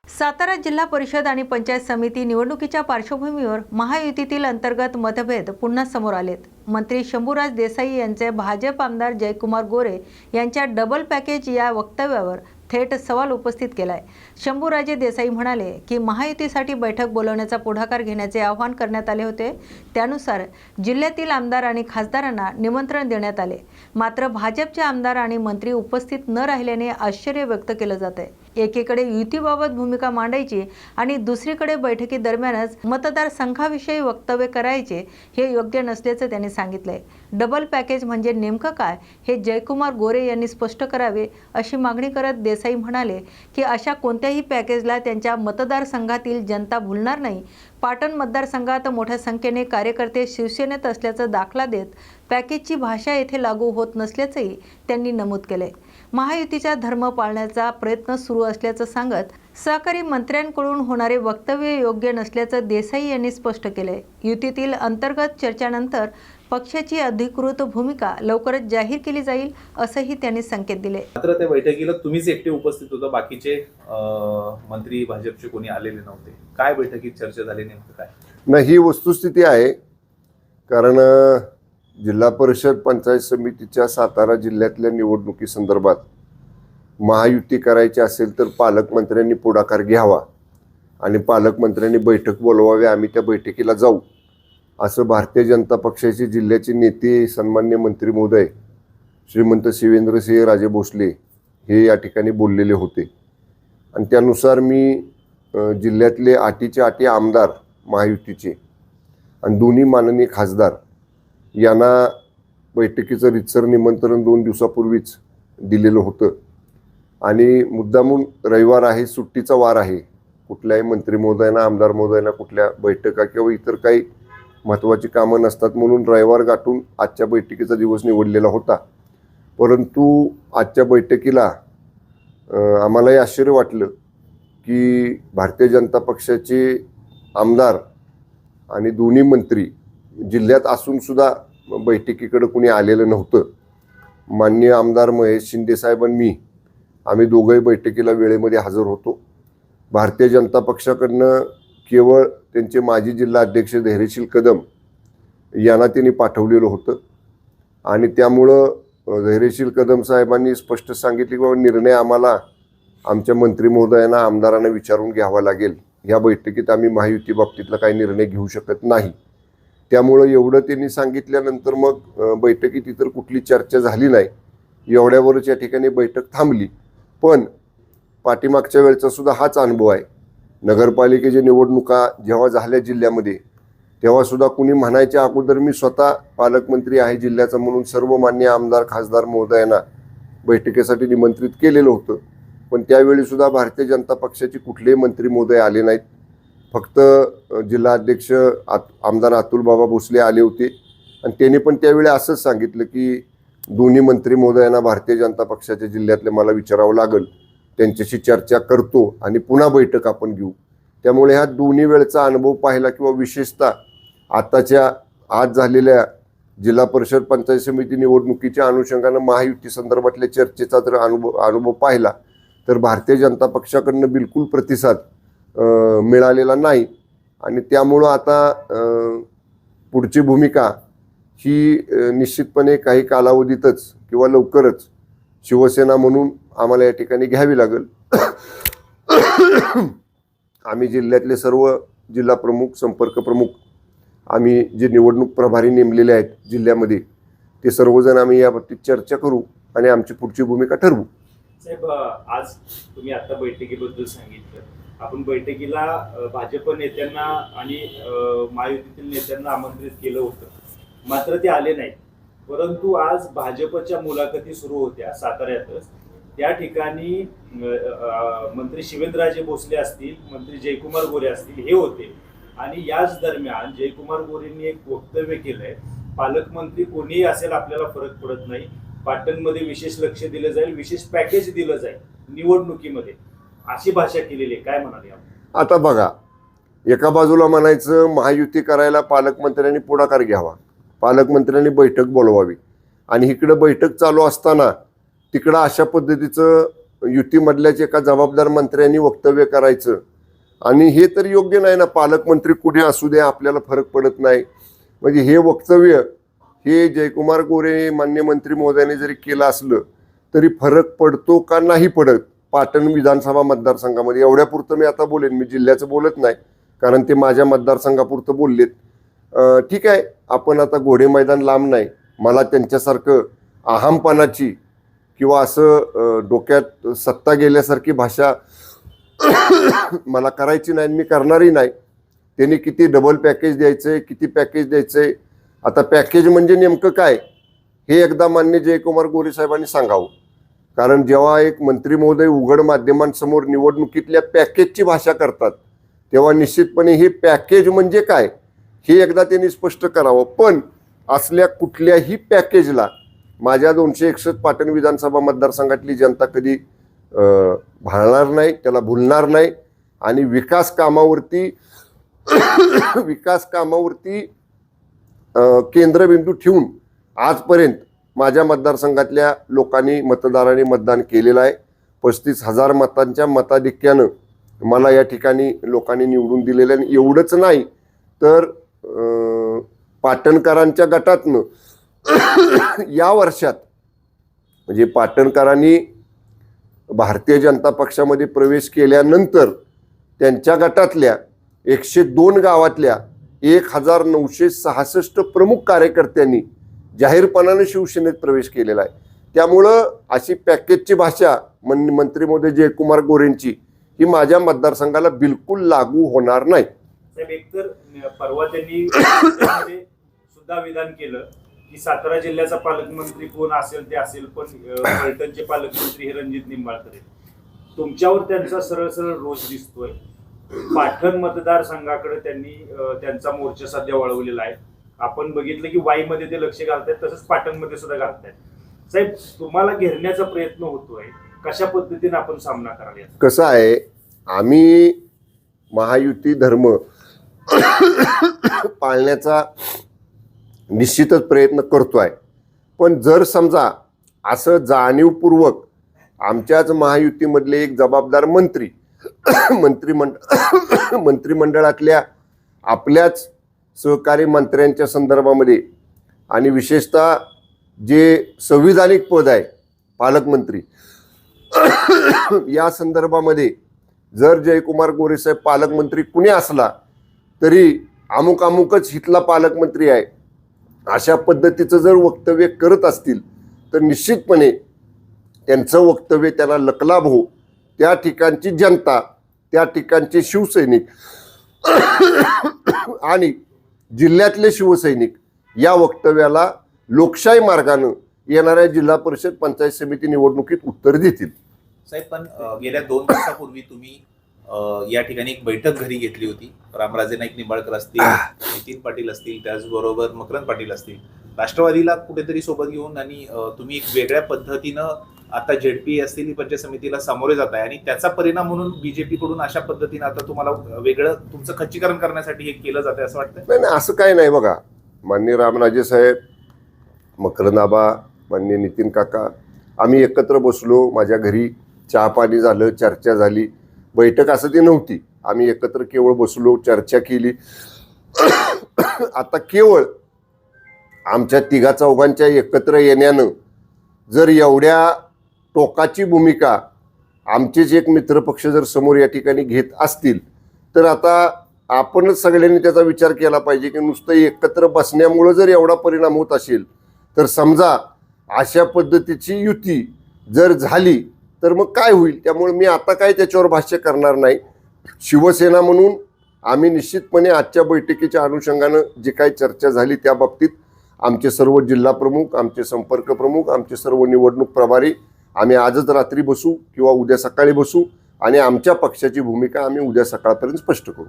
A: सातारा जिल्हा परिषद आणि पंचायत समिती निवडणुकीच्या पार्श्वभूमीवर महायुतीतील अंतर्गत मतभेद पुन्हा समोर आलेत. मंत्री शंभूराज देसाई यांचे भाजप आमदार जयकुमार गोरे यांच्या डबल पॅकेज या वक्तव्यावर थेट सवाल उपस्थित केलाय. शंभूराजे देसाई म्हणाले की महायुतीसाठी बैठक बोलवण्याचा पुढाकार घेण्याचे आवाहन करण्यात आले होते. त्यानुसार जिल्ह्यातील आमदार आणि खासदारांना निमंत्रण देण्यात आले. मात्र भाजपचे आमदार आणि मंत्री उपस्थित न राहिल्याने आश्चर्य व्यक्त केलं जात आहे. एकीकडे युतीबाबत भूमिका मांडायची आणि दुसरीकडे बैठकीदरम्यानच मतदारसंघाविषयी वक्तव्य करायचे हे योग्य नसल्याचं त्यांनी सांगितलंय. डबल पॅकेज म्हणजे नेमकं काय हे जयकुमार गोरे यांनी स्पष्ट करावे अशी मागणी करत देसाई म्हणाले की अशा कोणत्याही पॅकेजला त्यांच्या मतदारसंघातील जनता भुलणार नाही. पाटण मतदारसंघात मोठ्या संख्येने कार्यकर्ते शिवसेनेत असल्याचा दाखला देत पॅकेजची भाषा येथे लागू होत नसल्याचंही त्यांनी नमूद केले. महायुतीचा धर्म पाळण्याचा प्रयत्न सुरू असल्याचं सांगत सहकारी मंत्र्यांकडून होणारे वक्तव्य योग्य नसल्याचं देसाई यांनी स्पष्ट केलंय. युतीतील अंतर्गत चर्चानंतर पक्षाची अधिकृत भूमिका लवकरच जाहीर केली जाईल असंही त्यांनी संकेत दिले.
P: मात्र त्या बैठकीला तुम्हीच एकटे उपस्थित होता, बाकीचे मंत्री भाजपचे कोणी आलेले नव्हते. काय बैठकीत चर्चा झाली, नेमकं काय?
Q: नाही, ही वस्तुस्थिती आहे. कारण जिल्हा परिषद पंचायत समितीच्या सातारा जिल्ह्यातल्या निवडणुकी संदर्भात महायुती करायची असेल तर पालकमंत्र्यांनी पुढाकार घ्यावा आणि पालकमंत्र्यांनी बैठक बोलवावी, आम्ही त्या बैठकीला जाऊ, असं भारतीय जनता पक्षाचे जिल्ह्याचे नेते सन्मान्य मंत्री महोदय श्रीमंत शिवेंद्रसिंह राजे भोसले हे या ठिकाणी बोललेले होते. आणि त्यानुसार मी जिल्ह्यातले आटीचे आटी आमदार महायुतीचे आणि दोन्ही माननीय खासदार यांना बैठकीचं रितसर निमंत्रण 2 दिवसापूर्वीच दिलेलं होतं. आणि मुद्दामून रविवार आहे, सुट्टीचा वार आहे, कुठल्याही मंत्री महोदयांना आमदार महोदयांना कुठल्या बैठका किंवा इतर काही महत्त्वाची कामं नसतात म्हणून रविवार गाठून आजच्या बैठकीचा दिवस निवडलेला होता. परंतु आजच्या बैठकीला आम्हालाही आश्चर्य वाटलं की भारतीय जनता पक्षाचे आमदार आणि दोन्ही मंत्री जिल्ह्यात असूनसुद्धा बैठकीकडे कुणी आलेलं नव्हतं. माननीय आमदार महेश शिंदेसाहेब आणि मी आम्ही दोघंही बैठकीला वेळेमध्ये हजर होतो. भारतीय जनता पक्षाकडनं केवळ त्यांचे माजी जिल्हा अध्यक्ष धैर्यशील कदम यांना त्यांनी पाठवलेलं होतं. आणि त्यामुळं धैर्यशील कदम साहेबांनी स्पष्ट सांगितले की निर्णय आम्हाला आमच्या मंत्री महोदयांना आमदारांना विचारून घ्यावा लागेल. या बैठकीत आम्ही महायुती बाबतीतला काही निर्णय घेऊ शकत नाही. त्यामुळं एवढं त्यांनी सांगितल्यानंतर मग बैठकीत इतर कुठली चर्चा झाली नाही. एवढ्यावरच या ठिकाणी बैठक थांबली. पण पाठीमागच्या वेळचा सुद्धा हाच अनुभव आहे. नगरपालिकेच्या निवडणुका जेव्हा झाल्या जिल्ह्यामध्ये तेव्हासुद्धा कुणी म्हणायच्या अगोदर मी स्वतः पालकमंत्री आहे जिल्ह्याचा म्हणून सर्व मान्य आमदार खासदार महोदयांना बैठकीसाठी निमंत्रित केलेलं होतं. पण त्यावेळीसुद्धा भारतीय जनता पक्षाचे कुठलेही मंत्री महोदय आले नाहीत. फक्त जिल्हाध्यक्ष आमदार अतुल बाबा भोसले आले होते आणि त्यांनी पण त्यावेळी असंच सांगितलं की दोन्ही मंत्री महोदयांना भारतीय जनता पक्षाच्या जिल्ह्यातले मला विचारावं लागेल, त्यांच्याशी चर्चा करतो आणि पुन्हा बैठक आपण घेऊ. त्यामुळे ह्या दोन्ही वेळचा अनुभव पाहिला किंवा विशेषतः आताच्या आज झालेल्या जिल्हा परिषद पंचायत समिती निवडणुकीच्या अनुषंगानं महायुती संदर्भातल्या चर्चेचा जर अनुभव पाहिला तर भारतीय जनता पक्षाकडनं बिलकुल प्रतिसाद मिळालेला नाही. आणि त्यामुळं आता पुढची भूमिका ही निश्चितपणे काही कालावधीतच किंवा लवकरच शिवसेना म्हणून आम्हाला या ठिकाणी घ्यावी लागेल. आम्ही जिल्ह्यातले सर्व जिल्हा प्रमुख संपर्क प्रमुख आम्ही जे निवडणूक प्रभारी नेमलेले आहेत जिल्ह्यामध्ये ते सर्वजण आम्ही याबाबतीत चर्चा करू आणि आमची पुढची भूमिका ठरवू.
P: साहेब, आज तुम्ही आता बैठकीबद्दल सांगितलं. आपण बैठकीला भाजप नेत्यांना आणि महायुतीतील नेत्यांना आमंत्रित केलं होतं, मात्र ते आले नाही. परंतु आज भाजपच्या मुलाखती सुरू होत्या साताऱ्यातच. त्या ठिकाणी मंत्री शिवेंद्रराजे भोसले असतील, मंत्री जयकुमार गोरे असतील, हे होते. आणि याच दरम्यान जयकुमार गोरेंनी एक वक्तव्य केलंय, पालकमंत्री कोणीही असेल आपल्याला फरक पडत नाही, पाटणमध्ये विशेष लक्ष दिलं जाईल, विशेष पॅकेज दिलं जाईल निवडणुकीमध्ये, अशी भाषा केलेली आहे. काय म्हणाले आपण?
Q: आता बघा, एका बाजूला म्हणायचं महायुती करायला पालकमंत्र्यांनी पुढाकार घ्यावा, पालकमंत्र्यांनी बैठक बोलवावी, आणि इकडं बैठक चालू असताना तिकडं अशा पद्धतीचं युतीमधल्याच एका जबाबदार मंत्र्यांनी वक्तव्य करायचं. आणि हे तर योग्य नाही ना. पालकमंत्री कुठे असू द्या, आपल्याला फरक पडत नाही. म्हणजे हे वक्तव्य हे जयकुमार गोरे मान्य मंत्री महोदयांनी जरी केलं असलं तरी फरक पडतो का नाही पडत पाटण विधानसभा मतदारसंघामध्ये, एवढ्यापुरतं मी आता बोलेन. मी जिल्ह्याचं बोलत नाही, कारण ते माझ्या मतदारसंघापुरतं बोललेत. ठीक आहे, आपण आता घोडे मैदान लांब नाही. मला त्यांच्यासारखं अहमपणाची किंवा असं डोक्यात सत्ता गेल्यासारखी भाषा मला करायची नाही, मी करणारही नाही. त्यांनी किती डबल पॅकेज द्यायचंय, किती पॅकेज द्यायचंय, आता पॅकेज म्हणजे नेमकं काय हे एकदा मान्य जयकुमार गोरे साहेबांनी सांगावं. कारण जेव्हा एक मंत्री महोदय उघड माध्यमांसमोर निवडणुकीतल्या पॅकेजची भाषा करतात तेव्हा निश्चितपणे हे पॅकेज म्हणजे काय हे एकदा त्यांनी स्पष्ट करावं. पण असल्या कुठल्याही पॅकेजला माझ्या 261 पाटण विधानसभा मतदारसंघातली जनता कधी भाळणार नाही, त्याला भुलणार नाही. आणि विकास कामावरती केंद्रबिंदू ठेवून आजपर्यंत माझ्या मतदारसंघातल्या लोकांनी, मतदारांनी मतदान केलेलं आहे. 35,000 मतांच्या मताधिक्यानं मला या ठिकाणी लोकांनी निवडून दिलेलं आहे. एवढंच नाही तर पाटणकरांच्या गटातनं या वर्षात म्हणजे पाटणकरांनी भारतीय जनता पक्षामध्ये प्रवेश केल्यानंतर त्यांच्या गटातल्या 102 गावातल्या 1966 प्रमुख कार्यकर्त्यांनी जाहीरपणाने शिवसेनेत प्रवेश केलेला आहे. त्यामुळं अशी पॅकेजची भाषा मंत्री महोदय जयकुमार गोरेंची ही माझ्या मतदारसंघाला बिलकुल लागू होणार नाही.
P: साहेब, एकतर परवा त्यांनी सुद्धा विधान केलं की सातारा जिल्ह्याचा पालकमंत्री कोण असेल ते असेल, पण फलटणचे पालकमंत्री हे रणजित निंबाळकर आहेत. तुमच्यावर त्यांचा सरळ सरळ रोष दिसतोय. पाटण मतदारसंघाकडे त्यांनी त्यांचा मोर्चा सध्या वळवलेला आहे. आपण बघितलं की वाईमध्ये ते लक्ष घालतायत, तसंच पाटणमध्ये सुद्धा घालतायत. साहेब, तुम्हाला घेरण्याचा प्रयत्न होतोय, कशा पद्धतीने आपण सामना करायला?
Q: कसं आहे, आम्ही महायुती धर्म पाळण्याचा निश्चितच प्रयत्न करतोय. पण जर समजा असं जाणीवपूर्वक आमच्याच महायुतीमधले एक जबाबदार मंत्री मंत्रिमंडळातल्या आपल्याच सहकारी मंत्र्यांच्या संदर्भामध्ये आणि विशेषतः जे संविधानिक पद आहे पालकमंत्री या संदर्भामध्ये जर जयकुमार गोरे साहेब पालकमंत्री कुणी असला तरी अमुकच हितला पालकमंत्री आहे अशा पद्धतीचं जर वक्तव्य करत असतील तर निश्चितपणे त्यांचं वक्तव्य त्यांना लकलाभ हो. त्या ठिकाणची जनता, त्या ठिकाणचे शिवसैनिक आणि जिल्ह्यातले शिवसैनिक या वक्तव्याला लोकशाही मार्गानं येणाऱ्या जिल्हा परिषद पंचायत समिती निवडणुकीत उत्तर देतील.
P: साहेब, पण गेल्या 2 दिवसापूर्वी तुम्ही या ठिकाणी एक बैठक घरी घेतली होती. रामराजे नाईक निंबाळकर असतील, नितीन पाटील असतील, त्याचबरोबर मकरंद पाटील असतील, राष्ट्रवादीला कुठेतरी सोबत घेऊन, आणि तुम्ही एक वेगळ्या पद्धतीनं आता ZP असतील पंचायत समितीला सामोरे जात आहे, आणि त्याचा परिणाम म्हणून बीजेपी कडून अशा पद्धतीनं आता तुम्हाला वेगळं तुमचं खच्चीकरण करण्यासाठी हे केलं जाते असं वाटतं?
Q: नाही, असं काही नाही. बघा, माननीय रामराजे साहेब, मकरंदाबा, माननीय नितीन काका, आम्ही एकत्र बसलो. माझ्या घरी चहा पाणी झालं, चर्चा झाली. बैठक असं ती नव्हती. आम्ही एकत्र केवळ बसलो, चर्चा केली. आता केवळ आमच्या 3-4 एकत्र येण्यानं जर एवढ्या टोकाची भूमिका आमचेच एक मित्रपक्ष जर समोर या ठिकाणी घेत असतील तर आता आपणच सगळ्यांनी त्याचा विचार केला पाहिजे की नुसतं एकत्र बसण्यामुळं जर एवढा परिणाम होत असेल तर समजा अशा पद्धतीची युती जर झाली तर मग काय होईल. त्यामुळे मी आता काय त्याच्यावर भाष्य करणार नाही. शिवसेना म्हणून आम्ही निश्चितपणे आजच्या बैठकीच्या अनुषंगानं जी काही चर्चा झाली त्या बाबतीत आमचे सर्व जिल्हा प्रमुख, आमचे संपर्क प्रमुख, आमचे सर्व निवडणूक प्रभारी आम्ही आजच रात्री बसू किंवा उद्या सकाळी बसू आणि आमच्या पक्षाची भूमिका आम्ही उद्या सकाळपर्यंत स्पष्ट करू.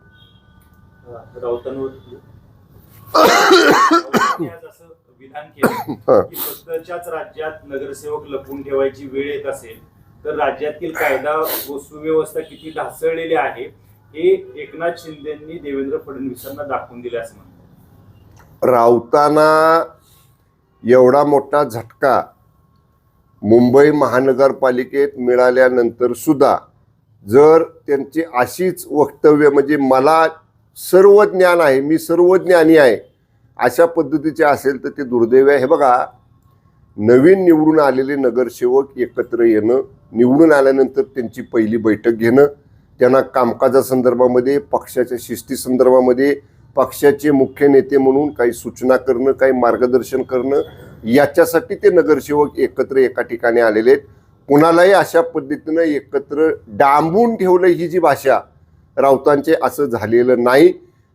P: असं विधान केलं की स्वतःच्याच राज्यात नगरसेवक लपवून ठेवायची वेळ येत असेल तर राज्यातील कायदा व सुव्यवस्था किती ढासळलेली आहे हे एकनाथ शिंदेंनी देवेंद्र फडणवीसांना दाखवून दिले असं म्हणतात.
Q: राऊतांना एवढा मोठा झटका मुंबई महानगरपालिकेत मिळाल्यानंतर सुद्धा जर त्यांची अशीच वक्तव्य म्हणजे मला सर्व ज्ञान आहे, मी सर्वज्ञानी आहे अशा पद्धतीचे असेल तर ते दुर्दैव आहे. हे बघा, नवीन निवडून आलेले नगरसेवक एकत्र येणं, निवडून आल्यानंतर त्यांची पहिली बैठक घेणं, त्यांना कामकाजासंदर्भामध्ये, पक्षाच्या शिस्ती संदर्भामध्ये, पक्षाचे मुख्य नेते म्हणून काही सूचना करणं, काही मार्गदर्शन करणं, याच्यासाठी ते नगरसेवक एकत्र एका ठिकाणी आलेले आहेत. कुणालाही अशा पद्धतीनं एकत्र डांबून ठेवलं ही जी भाषा राऊतांचे असं झालेलं नाही.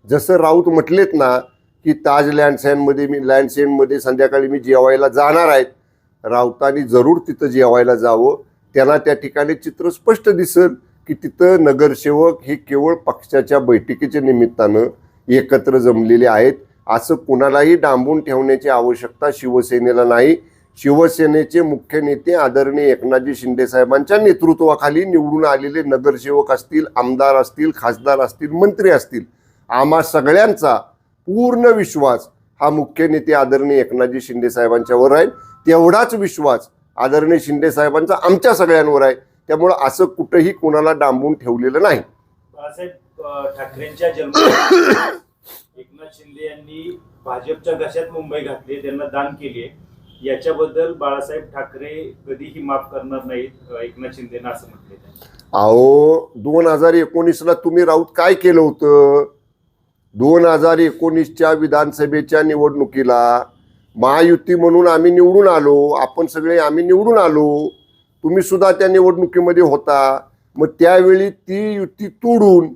Q: जसं राऊत म्हटलेत ना की ताज लँडसेंडमध्ये संध्याकाळी मी जेवायला जाणार आहेत, राऊतांनी जरूर तिथं जेवायला जावं. त्यांना त्या ठिकाणी चित्र स्पष्ट दिसेल की तिथं नगरसेवक हे केवळ पक्षाच्या बैठकीच्या निमित्तानं एकत्र जमलेले आहेत. असं कुणालाही डांबून ठेवण्याची आवश्यकता शिवसेनेला नाही. शिवसेनेचे मुख्य नेते आदरणीय एकनाथजी शिंदे साहेबांच्या नेतृत्वाखाली निवडून आलेले नगरसेवक असतील, आमदार असतील, खासदार असतील, मंत्री असतील, आम्हा सगळ्यांचा पूर्ण विश्वास हा मुख्य नेते आदरणीय एकनाथजी शिंदे साहेबांच्यावर आहे. तेवढाच विश्वास आदरणीय शिंदे साहेबांचा आमच्या सगळ्यांवर आहे. त्यामुळं असं कुठंही कुणाला डांबून ठेवलेलं नाही.
P: बाळासाहेब ठाकरेंच्या जन्म एकनाथ शिंदे यांनी भाजपच्या घशात मुंबई घातली, त्यांना दान केली. याच्याबद्दल बाळासाहेब ठाकरे कधीही माफ करणार नाहीत एकनाथ शिंदेना असं म्हटले.
Q: अहो 2019ला तुम्ही राऊत काय केलं होतं? 2019च्या विधानसभेच्या निवडणुकीला महायुती म्हणून आम्ही निवडून आलो, आपण सगळे आम्ही निवडून आलो, तुम्ही सुद्धा त्या निवडणुकीमध्ये होता. मग त्यावेळी ती युती तोडून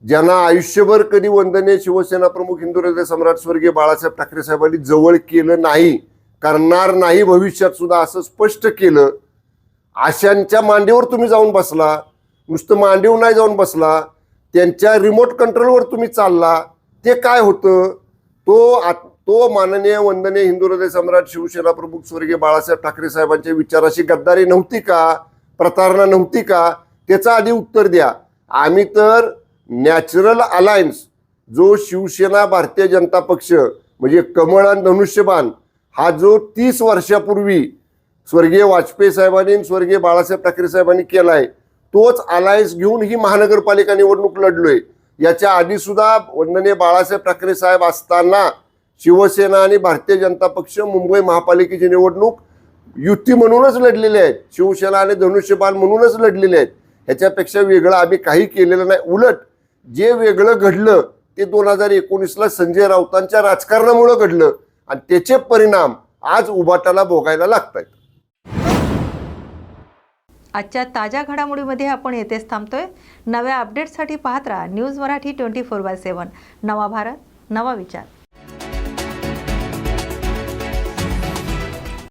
Q: ज्यांना आयुष्यभर कधी वंदनीय शिवसेना प्रमुख हिंदुहृदय सम्राट स्वर्गीय बाळासाहेब ठाकरे साहेबांनी जवळ केलं नाही, करणार नाही भविष्यात सुद्धा असं स्पष्ट केलं, अशांच्या मांडीवर तुम्ही जाऊन बसला. नुसतं मांडीवर नाही जाऊन बसला, त्यांच्या रिमोट कंट्रोलवर तुम्ही चालला. ते काय होतं? तो माननीय वंदनीय हिंदुहृदय सम्राट शिवसेना प्रमुख स्वर्गीय बाळासाहेब ठाकरे साहेबांच्या विचाराशी गद्दारी नव्हती का? प्रतारणा नव्हती का? त्याचं आधी उत्तर द्या. आम्ही तर नॅचरल अलायन्स जो शिवसेना भारतीय जनता पक्ष म्हणजे कमळ आणि धनुष्यबाण हा जो 30 वर्षापूर्वी स्वर्गीय वाजपेयी साहेबांनी स्वर्गीय बाळासाहेब ठाकरे साहेबांनी केला आहे, तोच अलायन्स घेऊन ही महानगरपालिका निवडणूक लढलोय. याच्या आधी सुद्धा वंदनीय बाळासाहेब ठाकरे साहेब असताना शिवसेना आणि भारतीय जनता पक्ष मुंबई महापालिकेची निवडणूक युती म्हणूनच लढलेले आहेत, शिवसेना आणि धनुष्यबाण म्हणूनच लढलेले आहेत. ह्याच्यापेक्षा वेगळं आम्ही काही केलेलं नाही. उलट जे वेगळं घडलं ते 2019ला संजय राऊतांच्या राजकारणामुळे घडलं आणि त्याचे परिणाम आज उभाटाला भोगायला लागतात.
A: आजच्या ताज्या घडामोडीमध्ये आपण येथेच थांबतोय. नव्या अपडेट्ससाठी पाहत राहा न्यूज मराठी 24/7. नवा भारत, नवा विचार.